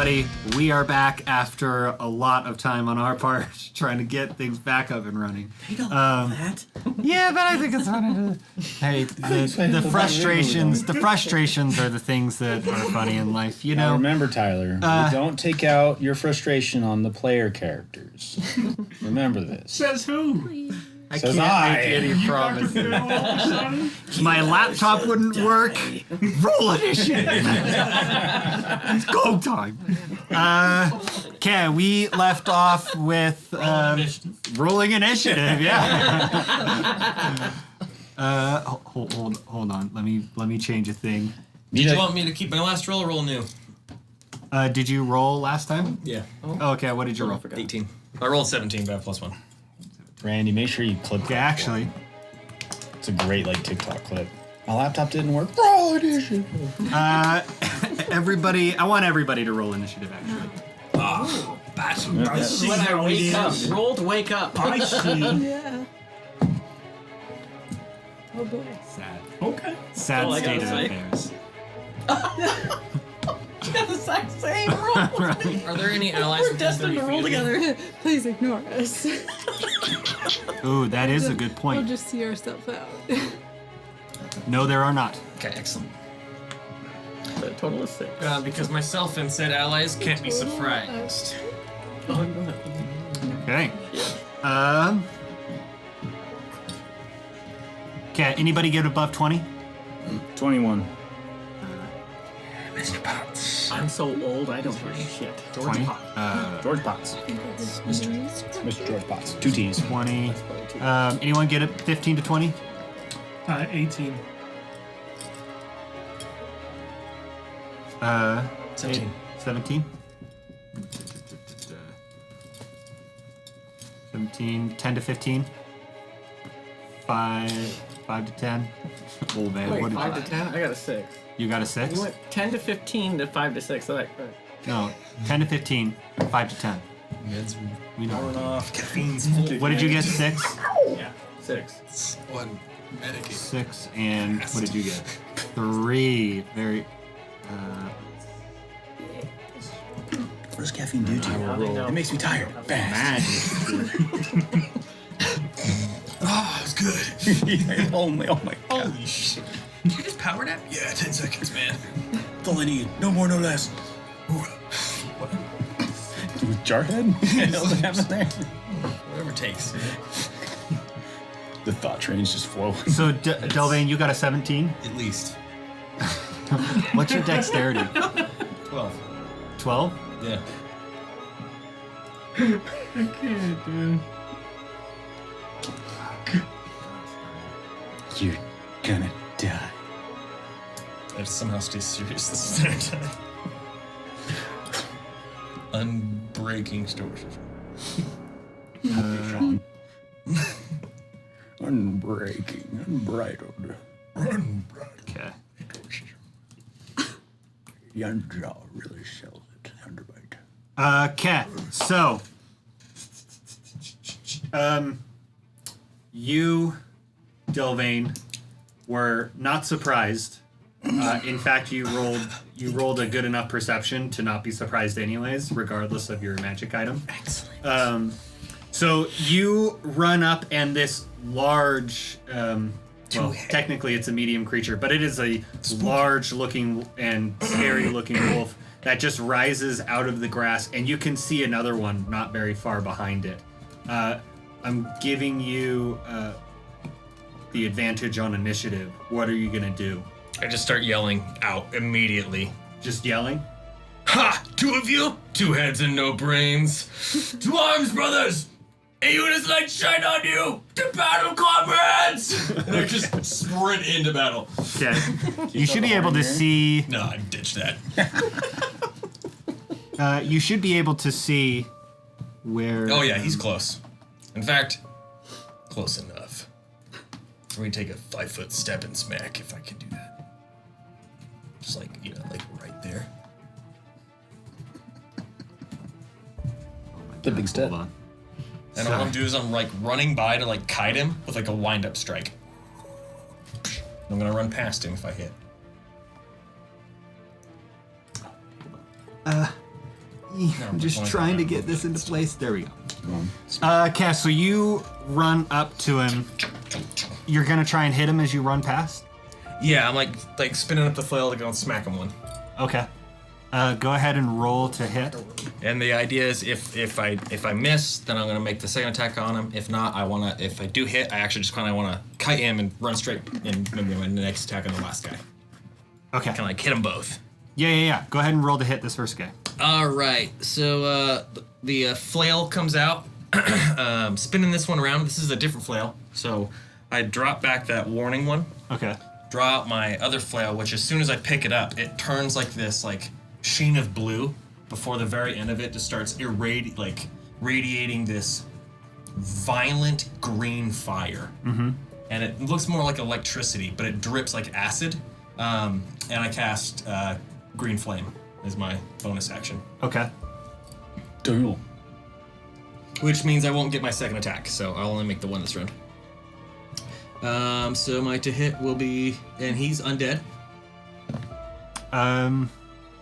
everybody. We are back after a lot of time on our part trying to get things back up and running. They don't know that. Yeah, but I think it's funny to... Hey, the frustrations are the things that are funny in life, you know? Now remember, Tyler, we don't take out your frustration on the player characters. Remember this. Says who? I Says can't I. make any promises. My laptop wouldn't work. Roll initiative. It's go time. Okay, we left off with rolling initiative. Yeah. Hold on. Let me change a thing. Did you want me to keep my last roll or roll new? Did you roll last time? Yeah. Oh, okay. What did you roll? 18. I rolled 17, but I have +1. Randy, make sure you clip Okay, that. actually. It's a great TikTok clip. My laptop didn't work. Roll initiative. Everybody, I want everybody to roll initiative, actually. That's When I wake up, roll to wake up. I see. Yeah. Oh boy. Sad. Okay. Sad all I state gotta of say. affairs. We got the exact same roll. Are there any allies We're within destined 30 to roll feet of me? together. Please ignore us. Ooh, that is a good We'll point. just see ourselves out. No, there are not. Okay, excellent. A total of 6. Because myself and said allies can't be surprised. Oh, no. Okay. Okay, anybody get above 20? 21. Mr. Potts. I'm so old, I don't know shit. 20? George Potts. Mr. George Potts. 2 T's. 20. Anyone get it 15 to 20? 18. 17. 17? 17, 10 to 15? 5 to 10? Oh man, Wait, what did 5 to 10? I got a 6. you got a 6? You went 10 to 15 to 5 to 6. So No, 10 to 15, 5 to 10. Meds We know. worn off. Caffeine's full. What did you get? 6? yeah, 6. One medicate. 6, and what did you get? 3. Very. What does caffeine do to you? know. It makes me tired. Fast. Oh, it's good. Oh my god. Holy shit. Did you just power nap? Yeah, 10 seconds, man. That's all I need. No more, no less. Jarhead? What happened there? Whatever it takes. The thought trains just flow. So, Delvain, you got a 17? At least. What's your dexterity? 12. 12? Yeah. I can't, dude. You're gonna die. I have to somehow stay serious this entire time. Unbreaking stories. Unbreaking, unbridled. Okay. Young jaw really sells it. Underbite. Okay, so. You, Delvain, were not surprised. In fact, you rolled a good enough perception to not be surprised anyways, regardless of your magic item. Excellent. So you run up, and this large, technically it's a medium creature, but it is a large-looking and scary-looking wolf that just rises out of the grass, and you can see another one not very far behind it. I'm giving you the advantage on initiative. What are you gonna do? I just start yelling out immediately. Just yelling? Ha! 2 of you? 2 heads and no brains. 2 arms, brothers! A unit's like shine on you! To battle, comrades! And I just sprint into battle. Okay. You should be able to see. No, I ditched that. You should be able to see where. Oh yeah, he's close. In fact, close enough. For me to take a 5-foot step and smack if I can do that. Just like, like right there. The big step. Hold on. And all I'm doing is I'm like running by to like kite him with like a wind-up strike. I'm gonna run past him if I hit. I'm just only trying to five. get this into place. There we go. Cass, so you run up to him. You're gonna try and hit him as you run past? Yeah, I'm like spinning up the flail to go and smack him one. Okay. Go ahead and roll to hit. And the idea is if I miss, then I'm gonna make the second attack on him. If not, if I do hit, I actually just kind of want to kite him and run straight and maybe my next attack on the last guy. Okay. Kind of like hit them both. Yeah. Go ahead and roll to hit this first guy. All right. So the flail comes out, spinning this one around. This is a different flail. So I drop back that warning one. Okay. Draw out my other flail, which as soon as I pick it up, it turns like this sheen of blue. Before the very end of it, just starts radiating this violent green fire. Mm-hmm. And it looks more like electricity, but it drips like acid. And I cast Green Flame as my bonus action. Okay. Damn. Which means I won't get my second attack, so I'll only make the one this round. So my to hit will be, and he's undead.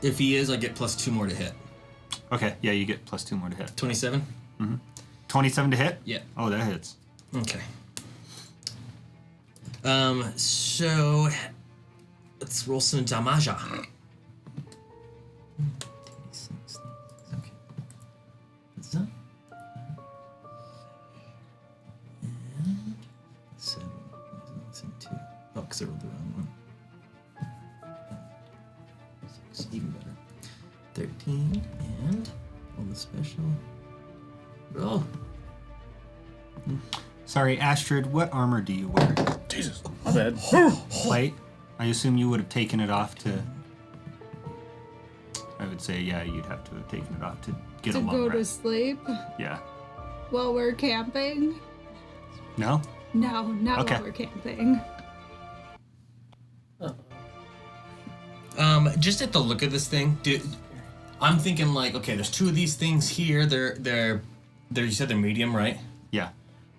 If he is, I get +2 more to hit. Okay, yeah, you get +2 more to hit. 27? 27 to hit? Yeah. Oh, that hits. Okay. So let's roll some damage. Okay. That's done. And 7. That's in 2. Oh, because I rolled the wrong one. 6, even better. 13, and roll the special. Roll. Sorry, Astrid, what armor do you wear? Jesus, my bad. Plate? I assume you would have taken it off to... I would say, yeah, you'd have to have taken it off to get To a long go to rest. sleep Yeah. while we're camping? No? No, not Okay. while we're camping. Just at the look of this thing, I'm thinking like, okay, there's 2 of these things here. They're you said they're medium, right? Yeah.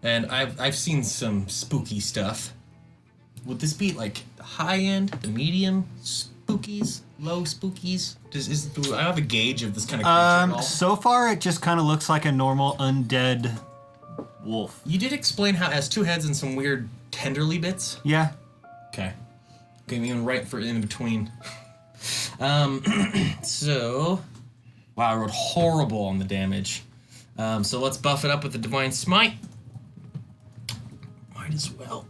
And I've seen some spooky stuff. Would this be like the high end, the medium spookies, low spookies? Do I have a gauge of this kind of creature at all? So far it just kind of looks like a normal undead wolf. You did explain how it has 2 heads and some weird tenderly bits. Yeah. Okay. Getting even right for in between. So, wow, I rolled horrible on the damage. So let's buff it up with the Divine Smite. Might as well.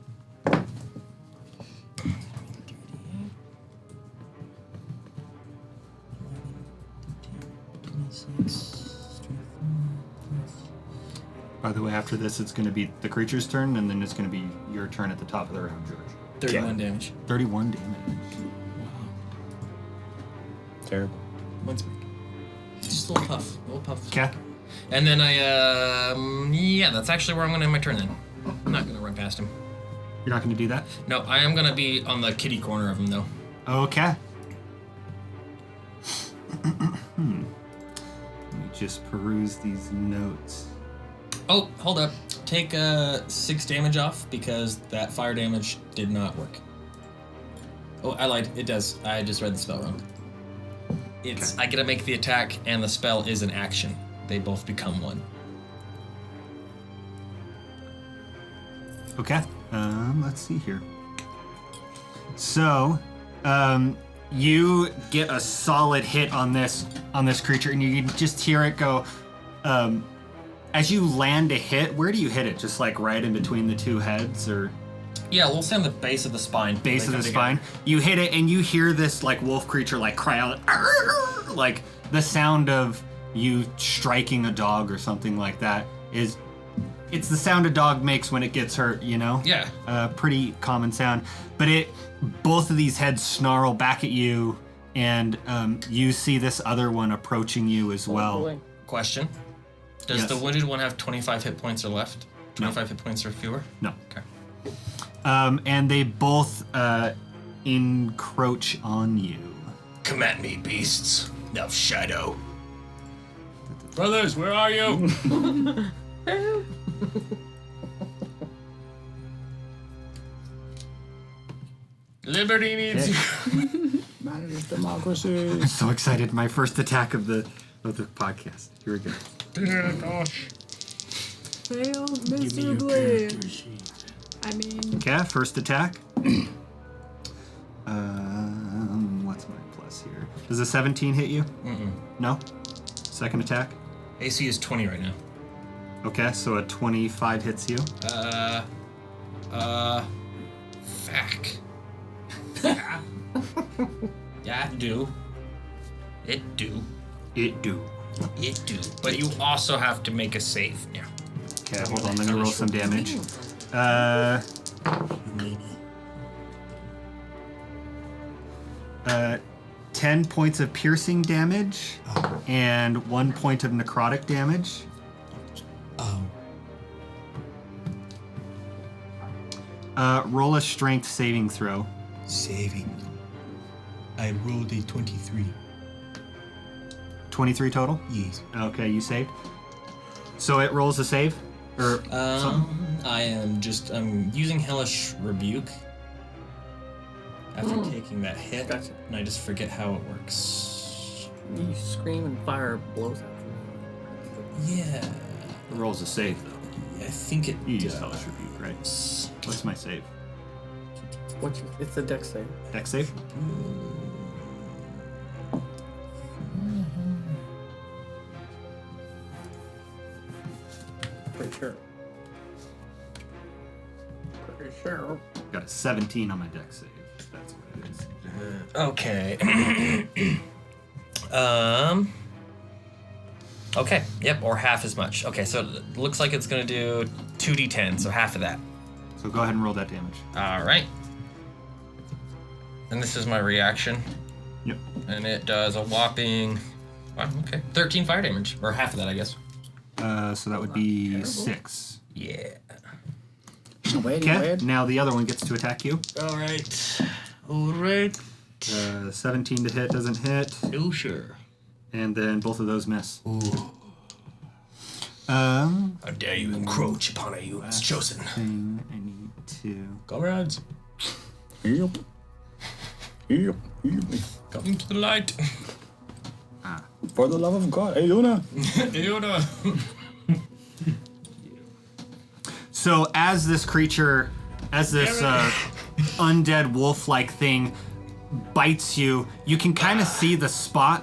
By the way, after this, it's going to be the creature's turn, and then it's going to be your turn at the top of the round, George. 31 damage. 31 damage. Terrible. Once just a little puff. A little puff. Okay. And then yeah, that's actually where I'm going to end my turn then. I'm not going to run past him. You're not going to do that? No, I am going to be on the kitty corner of him though. Okay. Let me just peruse these notes. Oh, hold up. Take 6 damage off because that fire damage did not work. Oh, I lied. It does. I just read the spell wrong. It's I get to make the attack and the spell is an action. They both become one. Okay. Let's see here. So, you get a solid hit on this creature, and you can just hear it go. As you land a hit, where do you hit it? Just like right in between the 2 heads, or Yeah, we'll say on the base of the spine. base They of the come spine? together. You hit it, and you hear this like wolf creature like cry out, "Arr!" Like the sound of you striking a dog or something like that. It's the sound a dog makes when it gets hurt, you know? Yeah. Pretty common sound. But both of these heads snarl back at you, and you see this other one approaching you as well. Question. Does Yes. the wounded one have 25 hit points or left? 25 hit points or fewer? No. Okay. And they both encroach on you. Come at me, beasts of shadow. Brothers, where are you? Liberty needs you. Democracy. I'm so excited. My first attack of the of the podcast. Here we go. Yeah, gosh. Failed Give me your miserably. character sheet. I mean, Okay, first attack. What's my plus here? Does a 17 hit you? No? Second attack? AC is 20 right now. Okay, so a 25 hits you. Fuck. Yeah, do. It do. It do. It do. But you also have to make a save now. Okay, hold on, let me roll some damage. 10 points of piercing damage and 1 point of necrotic damage. Roll a strength saving throw. Saving. I rolled a 23. 23 total? Yes. Okay, you saved. So it rolls a save? Or something? I'm using Hellish Rebuke after taking that hit, Gotcha. and I just forget how it works. You scream and fire blows out. Yeah, It rolls a save, though. I think it You does. used Hellish Rebuke, right? What's my save? It's a dex save. Dex save? Pretty sure. Pretty sure. Got a 17 on my dex save. That's what it is. Okay. Okay. Yep. Or half as much. Okay. So it looks like it's gonna do 2d10. So half of that. So go ahead and roll that damage. All right. And this is my reaction, Yep. and it does a whopping. Wow, okay. 13 fire damage, or half of that, I guess. So that would be 6. Yeah. Okay, now the other one gets to attack you. All right. All right. 17 to hit doesn't hit, Oh sure. and then both of those miss. Ooh. How dare you encroach upon a unit's chosen. thing I need to. Comrades, Yep. Yep. come to the light. For the love of God. Hey, Luna. Yoda. So as this creature, as this undead wolf-like thing bites you, you can kind of see the spot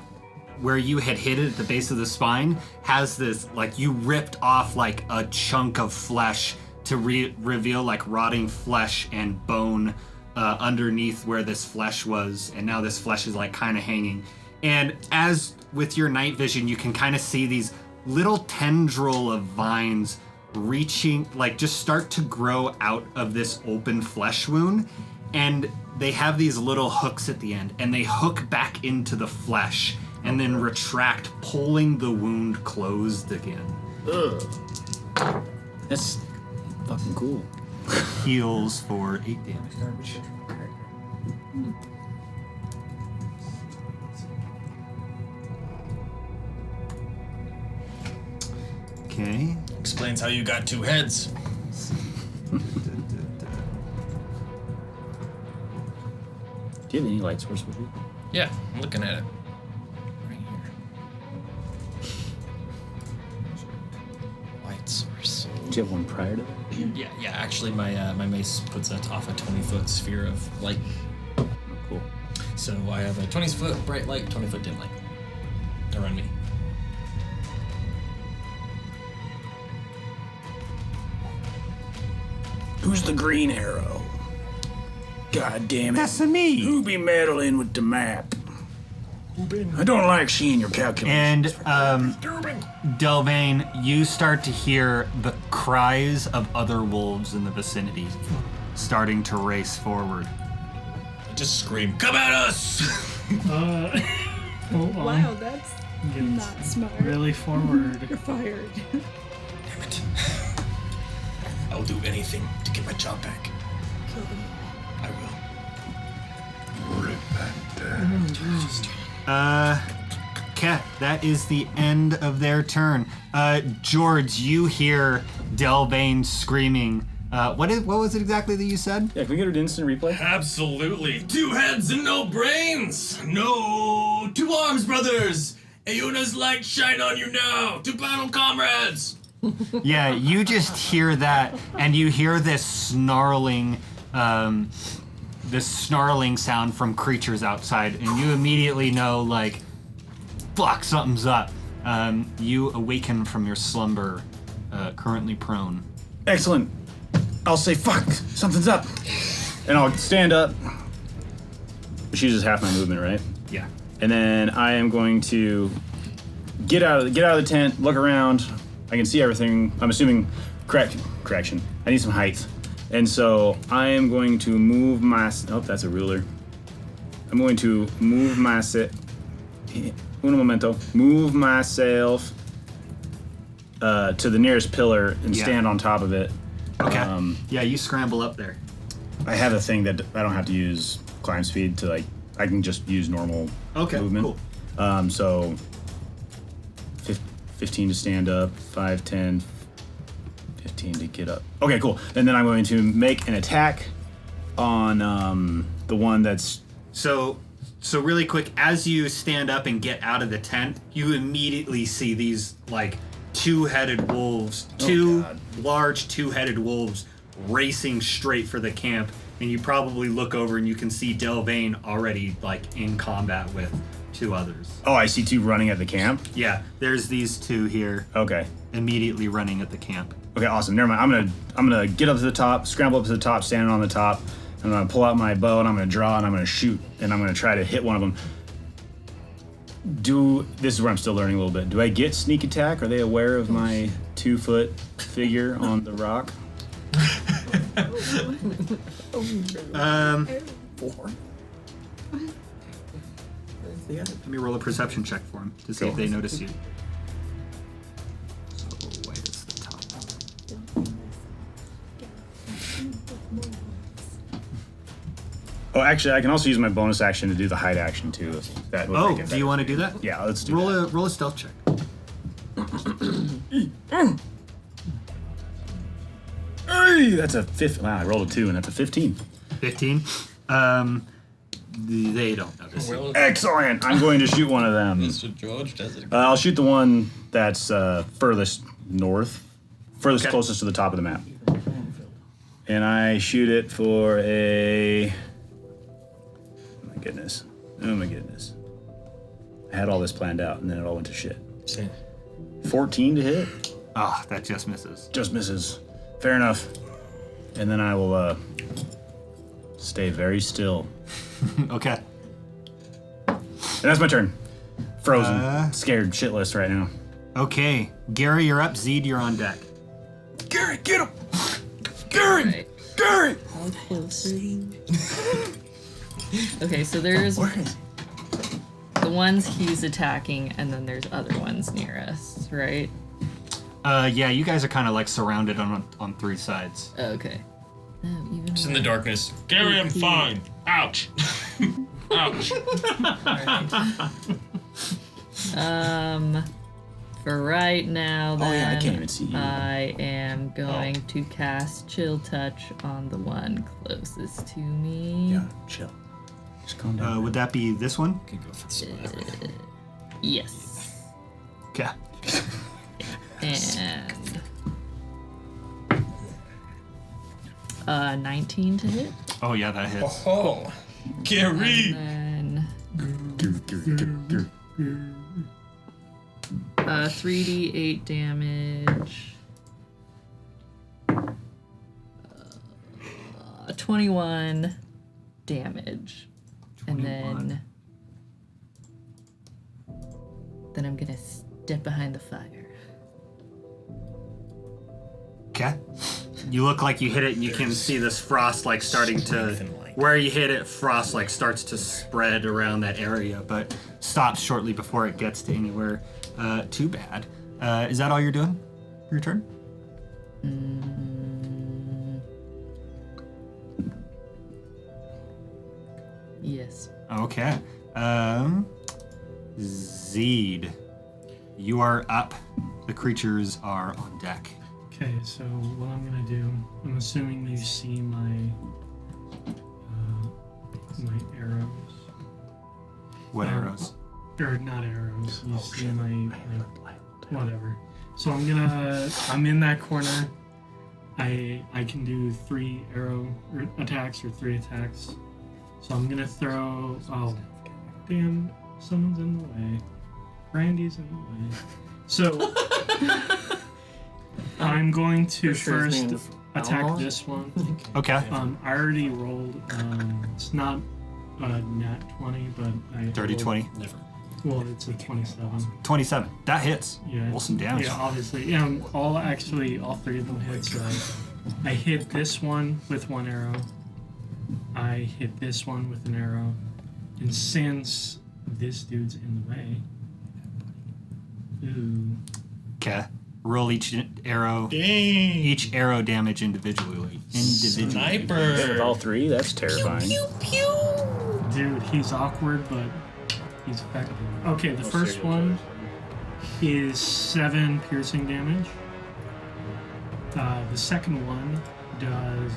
where you had hit it at the base of the spine has this, like, you ripped off like a chunk of flesh to reveal like rotting flesh and bone underneath where this flesh was, and now this flesh is like kind of hanging. And as with your night vision, you can kind of see these little tendril of vines reaching, like, just start to grow out of this open flesh wound, and they have these little hooks at the end, and they hook back into the flesh and then retract, pulling the wound closed again. That's fucking cool. Heals for 8 damage. Okay. Explains how you got 2 heads. Do you have any light source with you? Yeah, I'm looking at it. Right here. Light source. Did you have one prior to that? Yeah. Actually, my mace puts off a 20-foot sphere of light. Oh, cool. So I have a 20-foot bright light, 20-foot dim light around me. Who's the green arrow? God damn it. That's me. Who be meddling with the map? I don't like seeing your calculations. And Delvain, you start to hear the cries of other wolves in the vicinity starting to race forward. I just scream, "Come at us!" Hold on. wow, that's Get not smart. really forward. You're fired. Damn it. I'll do anything to get my job back. Kill them. I will. Kat, that is the end of their turn. George, you hear Delvain screaming. What was it exactly that you said? Yeah, can we get an instant replay? Absolutely. 2 heads and no brains. No 2 arms, brothers. Ayuna's light shine on you now! To battle, comrades! Yeah, you just hear that, and you hear this snarling sound from creatures outside, and you immediately know, like, fuck, something's up. You awaken from your slumber, currently prone. Excellent. I'll say, fuck, something's up. And I'll stand up. Which uses half my movement, right? Yeah. And then I am going to get out of the tent, look around. I can see everything. I'm assuming correction. I need some height. And so I am going to move my... Oh, that's a ruler. I'm going to move myself... Un momento. Move myself to the nearest pillar and stand on top of it. Okay. Yeah, you scramble up there. I have a thing that I don't have to use climb speed to, like... I can just use normal movement. Cool. So 15 to stand up, 5, 10, 15 to get up. Okay, cool. And then I'm going to make an attack on the one that's... So really quick, as you stand up and get out of the tent, you immediately see these, like, two-headed wolves, large two-headed wolves racing straight for the camp. And you probably look over and you can see Delvain already, like, in combat with 2 others. Oh, I see 2 running at the camp? Yeah, there's these 2 here. Okay. Immediately running at the camp. Okay, awesome. Never mind. I'm gonna get up to the top, scramble up to the top, standing on the top. I'm gonna pull out my bow and I'm gonna draw and I'm gonna shoot and I'm gonna try to hit one of them. This is where I'm still learning a little bit. Do I get sneak attack? Are they aware of my 2-foot figure on the rock? 4. Let me roll a perception check for him to see if they notice you. So white is the top. Oh, actually, I can also use my bonus action to do the hide action too. If that would make it Do better. you want to do that? Yeah, let's do roll that. Roll a stealth check. That's a 15. Wow, I rolled a 2 and that's a 15. 15. They don't notice you. Excellent. I'm going to shoot one of them. Mr. George does it. I'll shoot the one that's furthest north, closest to the top of the map. And I shoot it for a... Oh my goodness. I had all this planned out and then it all went to shit. 14 to hit. Ah, that just misses. Just misses. Fair enough. And then I will stay very still. Okay. And that's my turn. Frozen. Scared shitless right now. Okay. Gary, you're up. Zeid, you're on deck. Gary, get him! Gary! Right. Gary! How close are you? Okay, so there's the ones he's attacking, and then there's other ones near us, right? Yeah, you guys are kind of like surrounded on 3 sides. Okay. Oh, even Just in the darkness. Gary, I'm fine. Ouch. Ouch. For right now, then, Oh, yeah, I can't even see you. I am going to cast Chill Touch on the one closest to me. Yeah, chill. Just calm down. Would that be this one? Can go for the survivor. Yes. Okay. And 19 to hit. Oh yeah, that hits. Oh, Gary. And 3d8 damage. 21 damage. 21. And then I'm gonna step behind the fire. Okay. You look like you hit it, and you can see this frost like starting to. Where you hit it, frost like starts to spread around that area, but stops shortly before it gets to anywhere too bad. Is that all you're doing? Your turn? Yes. Okay. Zeid, you are up. The creatures are on deck. Okay, so what I'm gonna do, I'm assuming you see my arrows. What arrows? or not arrows. You see my whatever. So I'm in that corner. I can do 3 arrow attacks or 3 attacks. So I'm gonna throw. Oh, damn! Someone's in the way. Brandy's in the way. So I'm going to first attack this one. Okay. I already rolled. It's not a nat 20, but I. 30, 20. Never. Well, it's a 27. 27. That hits. Yeah. Roll some damage. Yeah, obviously. Yeah, all 3 of them hit. So I hit this one with 1 arrow. I hit this one with an arrow. And since this dude's in the way. Ooh. Okay. Roll each arrow. Dang. Each arrow damage individually. Sniper. With all 3, that's terrifying. Dude, he's awkward, but he's effective. Okay, the first one is 7 piercing damage. The second one does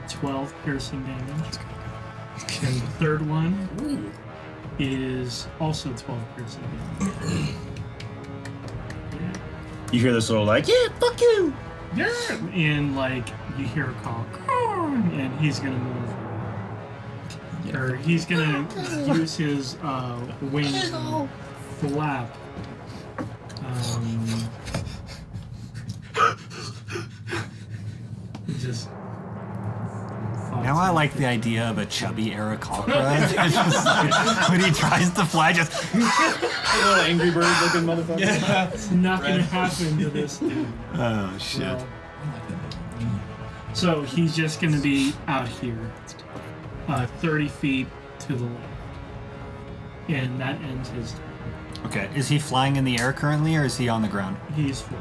12 piercing damage. And the third one is also 12 piercing damage. You hear this little like, yeah, fuck you. Yeah. And like you hear a call, and he's gonna move. Or he's gonna use his wings and flap. Just. Now I like the idea of a chubby Aarakocra. When he tries to fly, just Little Angry Bird looking motherfucker. Yeah. It's not gonna happen to this dude. oh shit. Well, so he's just gonna be out here, 30 feet to the left, and that ends his turn. Okay, is he flying in the air currently, or is he on the ground? He's full.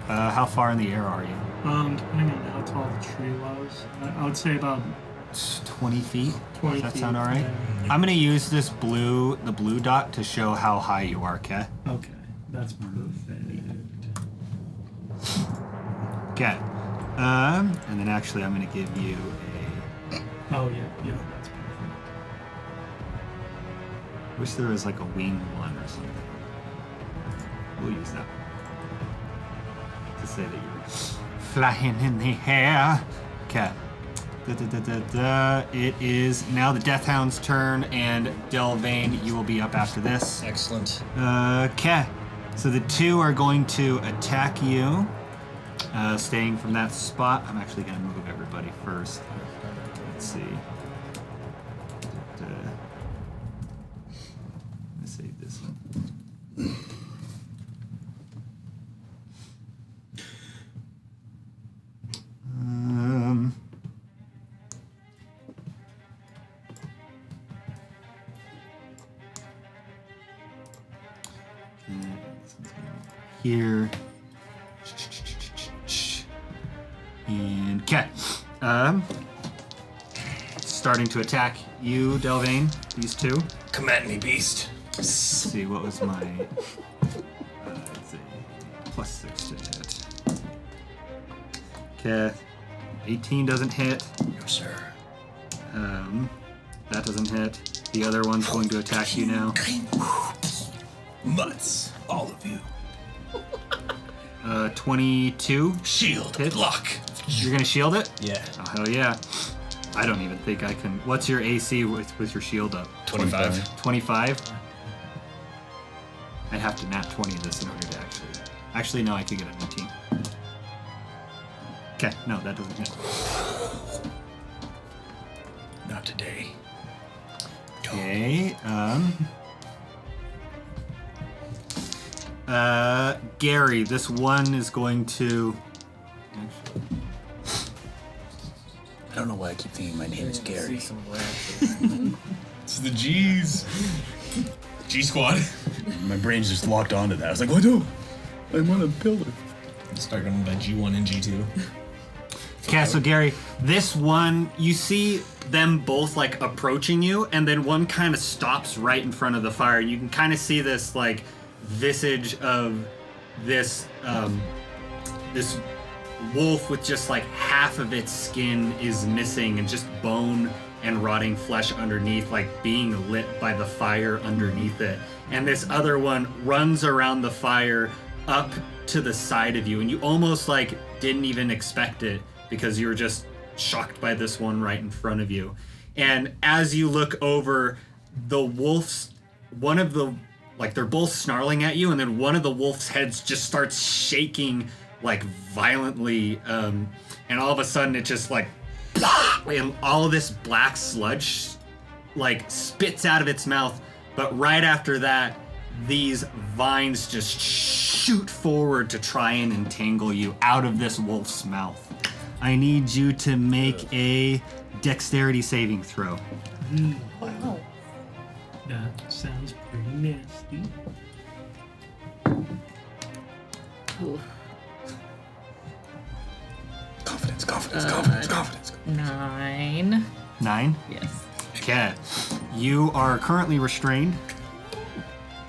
How far in the air are you? Depending on how tall the tree was, I would say about 20 feet. 20 Does that feet. sound all right? Yeah. I'm gonna use the blue dot to show how high you are. Okay. Okay, that's perfect. Okay. And then actually, I'm gonna give you Oh yeah, that's perfect. wish there was like a wing one or something. We'll use that to say that you're flying in the air. Okay. It is now the Death Hound's turn, and Delvain, you will be up after this. Excellent. Okay. So the 2 are going to attack you. Staying from that spot. I'm actually going to move everybody first. Let's see. Let's save this one. Here. And okay. Starting to attack you, Delvain. These 2. Come at me, beast. Let's see, what was my let's see, +6 to hit. Okay. 18 doesn't hit. No, sir. That doesn't hit. The other one's going to attack you now. Mutts, all of you. 22. Shield, Hit. block. You're gonna shield it? Yeah. Oh hell yeah. I don't even think I can. What's your AC with your shield up? 25. 25? I'd have to nat 20 this in order to actually no, I could get a 19. Okay, no, that doesn't hit. Not today. Okay, Gary, this one is going to I don't know why I keep thinking my name is Gary. It's the G's. G Squad. My brain's just locked onto that. I was like, oh no, I'm on a pillar. Start going by G1 and G2. Okay, so Gary, this one, you see them both like approaching you, and then one kind of stops right in front of the fire. You can kind of see this like visage of this this wolf with just like half of its skin is missing and just bone and rotting flesh underneath, like being lit by the fire underneath it. And this other one runs around the fire up to the side of you, and you almost like didn't even expect it because you were just shocked by this one right in front of you. And as you look over, the wolves, one of the, like they're both snarling at you, and then one of the wolf's heads just starts shaking like violently, and all of a sudden it just like, and all of this black sludge like spits out of its mouth. But right after that, these vines just shoot forward to try and entangle you out of this wolf's mouth. I need you to make a dexterity saving throw. Wow. That sounds pretty nasty. Ooh. Confidence. 9. 9? Yes. Okay. You are currently restrained.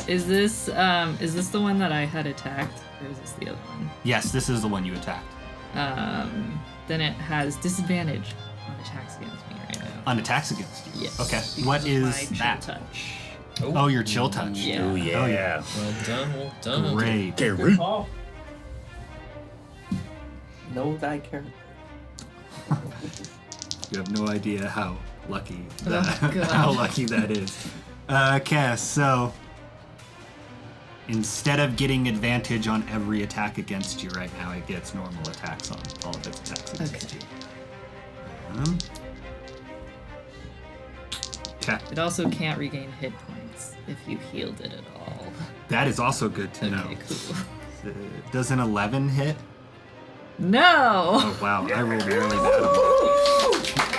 Is this the one that I had attacked, or is this the other one? Yes, this is the one you attacked. Then it has disadvantage on attacks against me right now. On attacks against you. Yes. Okay. Because What of is my chill that? touch. Oh, your chill touch. Yeah. Oh yeah. Well done. Great. Gary. Oh. Know thy character. You have no idea how lucky Oh, that, God. how lucky that is. Okay, so instead of getting advantage on every attack against you right now, it gets normal attacks on all of its attacks against Okay. you. Okay, It also can't regain hit points if you healed it at all. that is also good to know. Okay, cool. Does an 11 hit? No! Oh wow, I rolled really bad.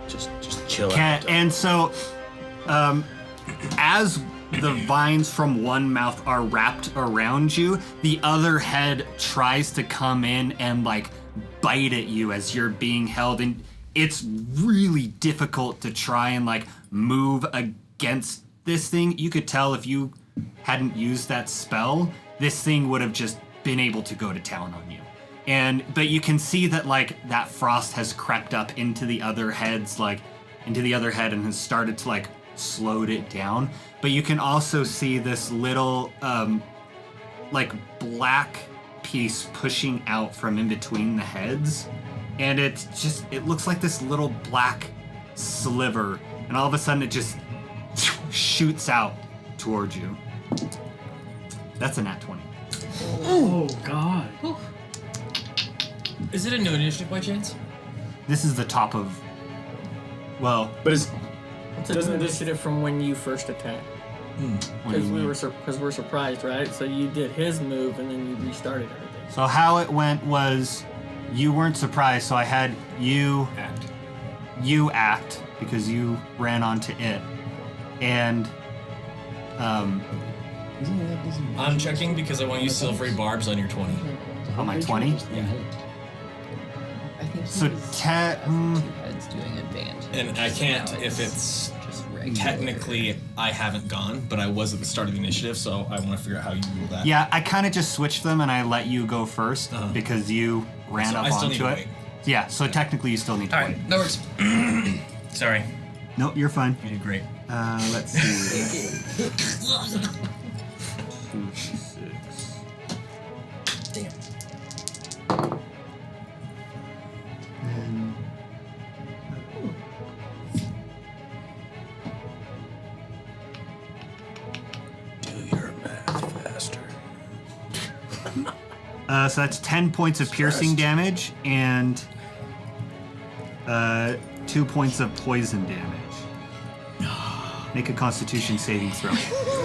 Just chill Cat, out. and so, as the vines from one mouth are wrapped around you, the other head tries to come in and like bite at you as you're being held, and it's really difficult to try and like move against this thing. You could tell if you hadn't used that spell, this thing would have just been able to go to town on you. But you can see that like that frost has crept up into the other heads, like into the other head, and has started to like slowed it down. But you can also see this little like black piece pushing out from in between the heads, and it looks like this little black sliver, and all of a sudden it just shoots out towards you. That's a nat 20. Oh God. Is it a new initiative by chance? This is the top of, well, But it's It's an initiative from when you first attacked. what do you mean? Because we're surprised, right? So you did his move and then you restarted everything. So how it went was you weren't surprised, so I had you act because you ran onto it, and I'm checking because I want to use silvery barbs on your 20. on my 20. Yeah. I think So he's two heads doing advantage. And I can't Now if it's just regular. technically I haven't gone, but I was at the start of the initiative, so I want to figure out how you rule that. Yeah, I kind of just switched them and I let you go 1st because you ran So up I still need onto to it. wait. Yeah, so technically you still need to All wait. right, that works. Sorry, Nope, you're fine. you did great. Let's see. 2, 6. Damn. And, Do your math faster. so that's 10 points of piercing damage and 2 points of poison damage. Make a Constitution saving throw,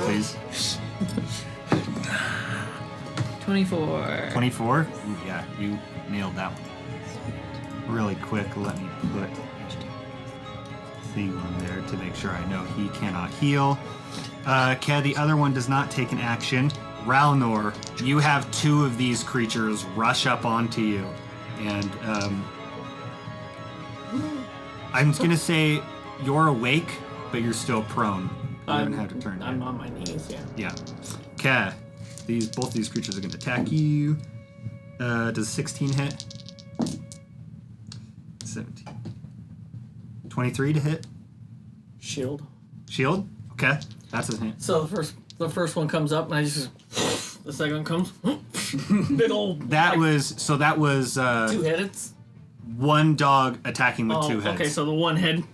please. 24. 24? Ooh, yeah, you nailed that one. Really quick, let me put thing on there to make sure I know he cannot heal. Okay, the other one does not take an action. Ralnor, you have 2 of these creatures rush up onto you, and I'm just gonna say you're awake, but you're still prone. You haven't had to turn. I'm yet. on my knees, yeah. Yeah. Okay. Both these creatures are gonna attack you. Does 16 hit? 17. 23 to hit? Shield. Shield? Okay. That's his hit. So the first one comes up, and I just the second one comes. Big old. That like, was 2-headed. one dog attacking with 2 heads. Okay, so the one head.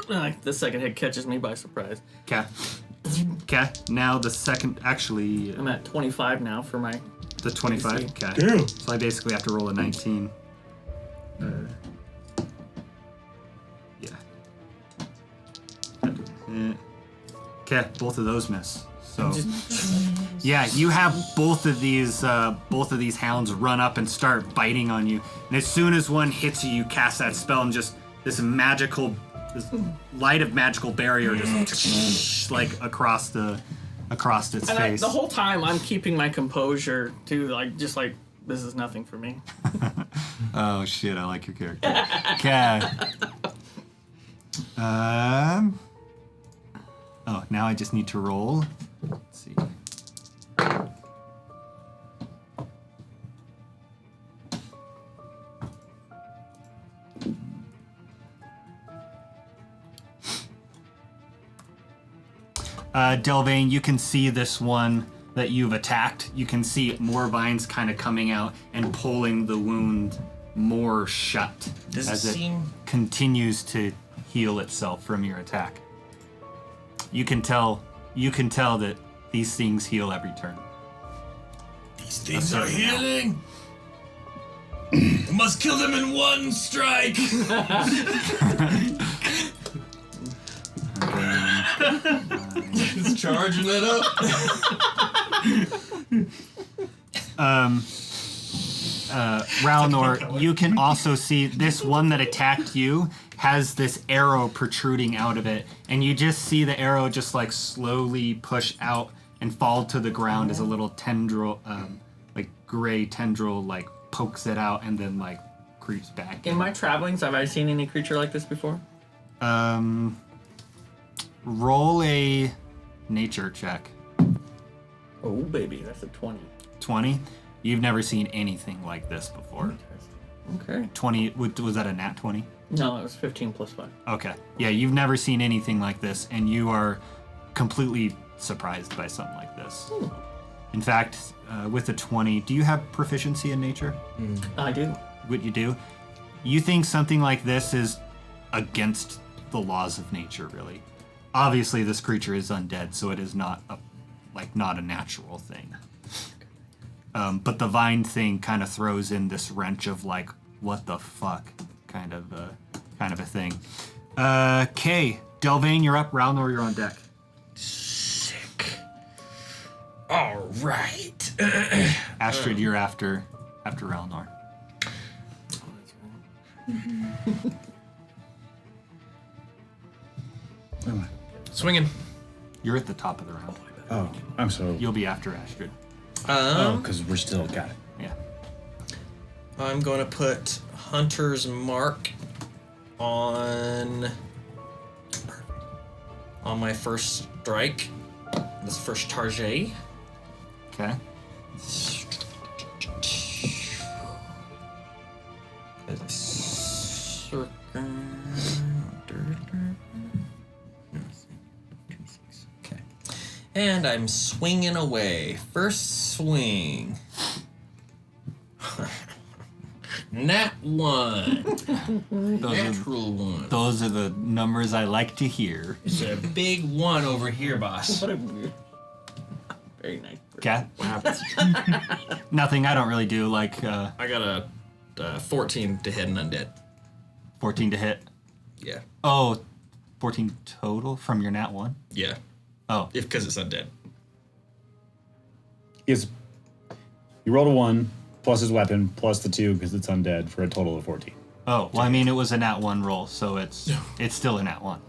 Like the second head catches me by surprise. Okay. Okay. Now the second, actually, I'm at 25 now for my. the 25. Okay. Damn. So I basically have to roll a 19. Yeah. Okay, both of those miss. So yeah, you have both of these hounds run up and start biting on you. And as soon as one hits you, you cast that spell and just this light of magical barrier just like across its And face. the whole time I'm keeping my composure too, like just like this is nothing for me. Oh shit, I like your character. Okay. Oh, now I just need to roll. Let's see. Delvain, you can see this one that you've attacked. You can see more vines kind of coming out and pulling the wound more shut Does it as it seem- continues to heal itself from your attack. You can tell that these things heal every turn. These things are healing. We must kill them in one strike. Just charging it up. Ralnor, you can also see this one that attacked you has this arrow protruding out of it, and you just see the arrow just like slowly push out and fall to the ground as a little tendril, like gray tendril, like pokes it out and then like creeps back. In my travelings, have I seen any creature like this before? Roll a nature check. Oh baby, that's a 20. 20. You've never seen anything like this before. Okay. 20. Was that a nat 20? No, it was 15 plus 5. Okay. Yeah, you've never seen anything like this, and you are completely surprised by something like this. In fact, with a 20, do you have proficiency in nature? I do. What you do? You think something like this is against the laws of nature, really. Obviously, this creature is undead, so it is not a natural thing. But the vine thing kind of throws in this wrench of like, what the fuck, kind of a thing. Okay, Delvain, you're up. Ralnor, you're on deck. Sick. All right. Astrid, you're after Ralnor. Where am Swinging. You're at the top of the round. I? Oh, I'm so. You'll be after Astrid. Oh, because we're still got it. Yeah. I'm going to put Hunter's Mark on my first strike. This first target. Okay. Okay. And I'm swinging away. First swing. Nat 1. Natural 1. Those are the numbers I like to hear. It's a big 1 over here, boss. What a weird. Very nice. Okay. Nothing. I don't really do like I got a 14 to hit an undead. 14 to hit. Yeah. Oh, 14 total from your nat 1? Yeah. Oh. Because it's undead. He rolled a 1 plus his weapon plus the 2 because it's undead for a total of 14. Oh, well, I mean, it was a nat 1 roll, so it's still a nat 1.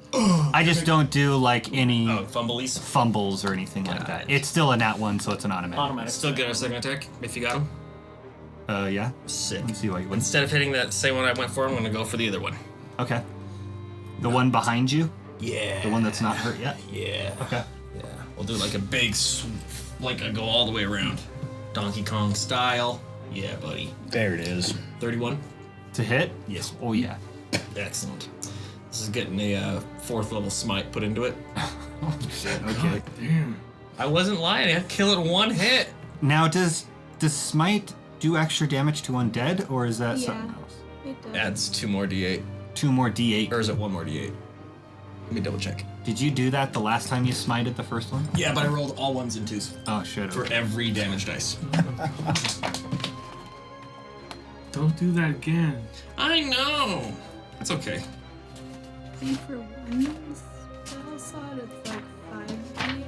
I just don't do like any Fumblies. fumbles or anything like that. It's still a nat 1, so it's an automatic. Still get a second attack if you got him. Yeah. Sick. Let me see why you wouldn't. Instead of hitting that same one I went for, I'm going to go for the other one. Okay. The one behind you? Yeah. The one that's not hurt yet? Yeah. Okay. Yeah. We'll do like a big, like I go all the way around. Donkey Kong style. Yeah, buddy. There it is. 31. To hit? Yes. Oh, yeah. Excellent. This is getting a 4th level smite put into it. Okay. Damn. I wasn't lying. I kill it 1 hit. Now, does smite do extra damage to undead, or is that something else? It does. Adds 2 more d8. 2 more d8. Or is it 1 more d8? Let me double check. Did you do that the last time you smited the first one? Yeah, but I rolled all 1s and 2s Oh, shit. for Okay. every damage dice. Don't do that again. I know. It's okay. I think for one spell slot, it's like 5d8.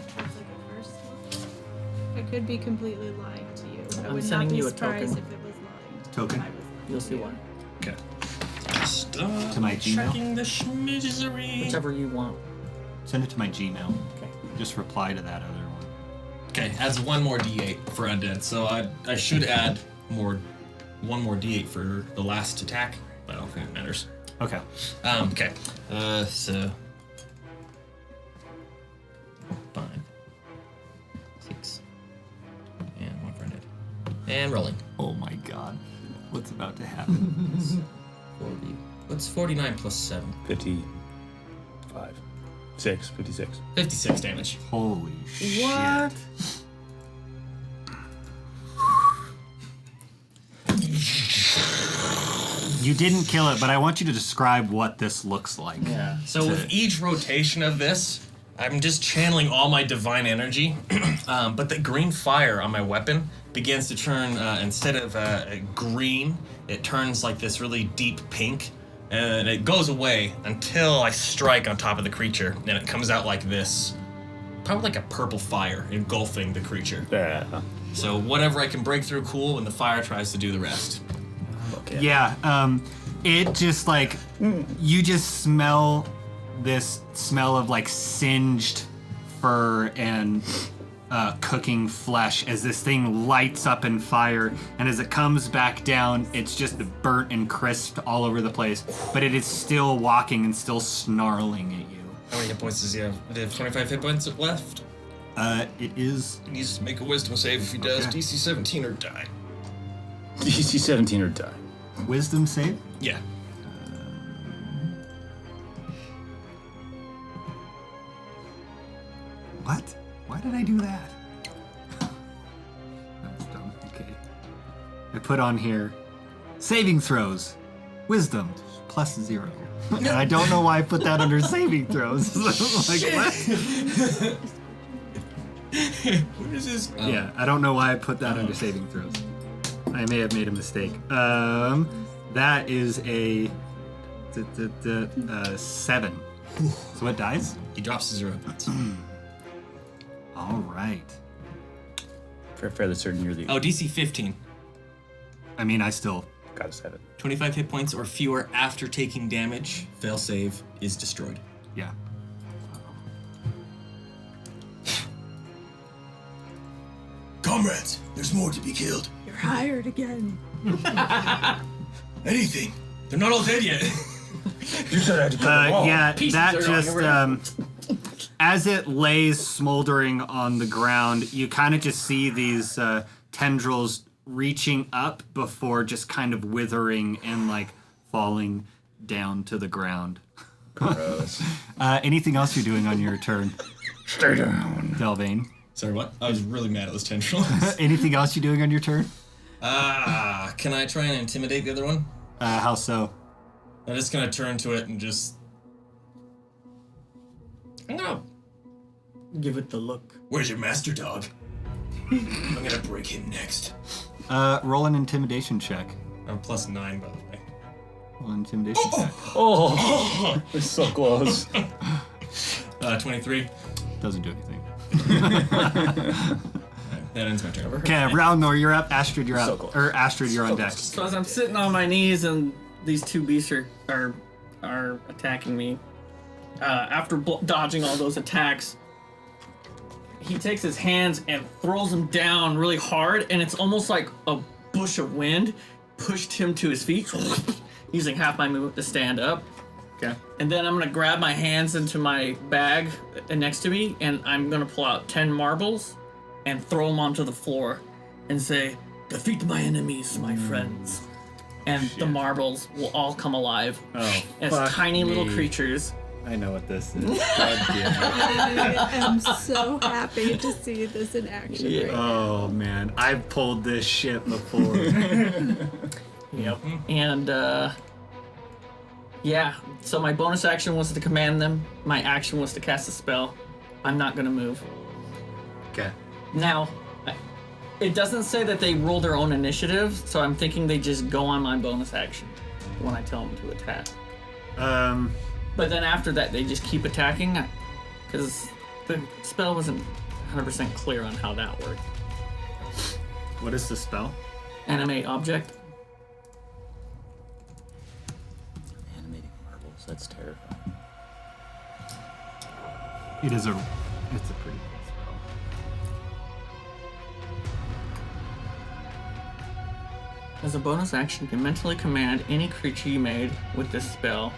It's like a first slot. I could be completely lying to you. I I'm would sending not be you a surprised token. if it was lying. Token? I was lying You'll to see you. one. Okay. Stop To my Gmail? checking the schmisery. Whichever you want. Send it to my Gmail. Okay. Just reply to that other one. Okay, adds 1 more d8 for undead, so I should add 1 more d8 for the last attack, but I don't think it matters. Okay. Okay. So 5, 6, and 1 for undead, and rolling. Oh my god. What's about to happen? 40. What's 49 plus 7? 55. 56. 56 damage. Holy shit. What? You didn't kill it, but I want you to describe what this looks like. Yeah. So with each rotation of this, I'm just channeling all my divine energy, but the green fire on my weapon begins to turn, instead of green, it turns like this really deep pink, and it goes away until I strike on top of the creature, and it comes out like this. Probably like a purple fire engulfing the creature. Yeah. So whatever I can break through, cool, and the fire tries to do the rest. Okay. Yeah, it just like, you just smell this smell of like singed fur and cooking flesh as this thing lights up in fire, and as it comes back down, it's just burnt and crisped all over the place, but it is still walking and still snarling at you. How many hit points does he have? Does he have 25 hit points left? It is... He needs to make a wisdom save if he does. Okay. DC 17 or die. DC 17 or die. Wisdom save? Yeah. What? Why did I do that? That's dumb. Okay. I put on here saving throws, wisdom +0. And I don't know why I put that under saving throws. Like what? What is this? Yeah, I don't know why I put that under saving throws. I may have made a mistake. That is a 7. So it dies? He drops to 0 hit points. All right. Fairly certain you're the. Oh, DC 15. I mean, I still... Gotta set it. 25 hit points or fewer after taking damage. Fail save is destroyed. Yeah. Comrades, there's more to be killed. You're hired again. Anything. They're not all dead yet. You said I had to kill them all. Yeah, Pieces that are just... going as it lays smoldering on the ground, you kind of just see these tendrils reaching up before just kind of withering and like falling down to the ground. Gross. Anything else you're doing on your turn, Stay down. Delvain? Sorry, what? I was really mad at those tendrils. Anything else you're doing on your turn? Can I try and intimidate the other one? How so? I'm just gonna turn to it and just... I'm gonna... Give it the look. Where's your master dog? I'm gonna break him next. Roll an intimidation check. I'm +9, by the way. Roll an intimidation check. Oh, it's so close. 23. Doesn't do anything. That ends my turn. Okay, Ralnor, you're up. Astrid, you're So up. close. Or Astrid, you're on deck. So as I'm sitting on my knees and these two beasts are attacking me, after dodging all those attacks, he takes his hands and throws them down really hard, and it's almost like a bush of wind pushed him to his feet, using half my movement to stand up. Okay. And then I'm gonna grab my hands into my bag next to me, and I'm gonna pull out 10 marbles and throw them onto the floor and say, defeat my enemies, my friends. And the marbles will all come alive Oh, as fuck tiny little me. creatures. I know what this is. God damn it. I am so happy to see this in action. Yeah. Right now. Oh man, I've pulled this shit before. Yep. And yeah, so my bonus action was to command them. My action was to cast a spell. I'm not gonna move. Okay. Now, it doesn't say that they roll their own initiative, so I'm thinking they just go on my bonus action when I tell them to attack. But then after that, they just keep attacking, because the spell wasn't 100% clear on how that worked. What is the spell? Animate object. Animating marbles. That's terrifying. It's a pretty cool spell. As a bonus action, you can mentally command any creature you made with this spell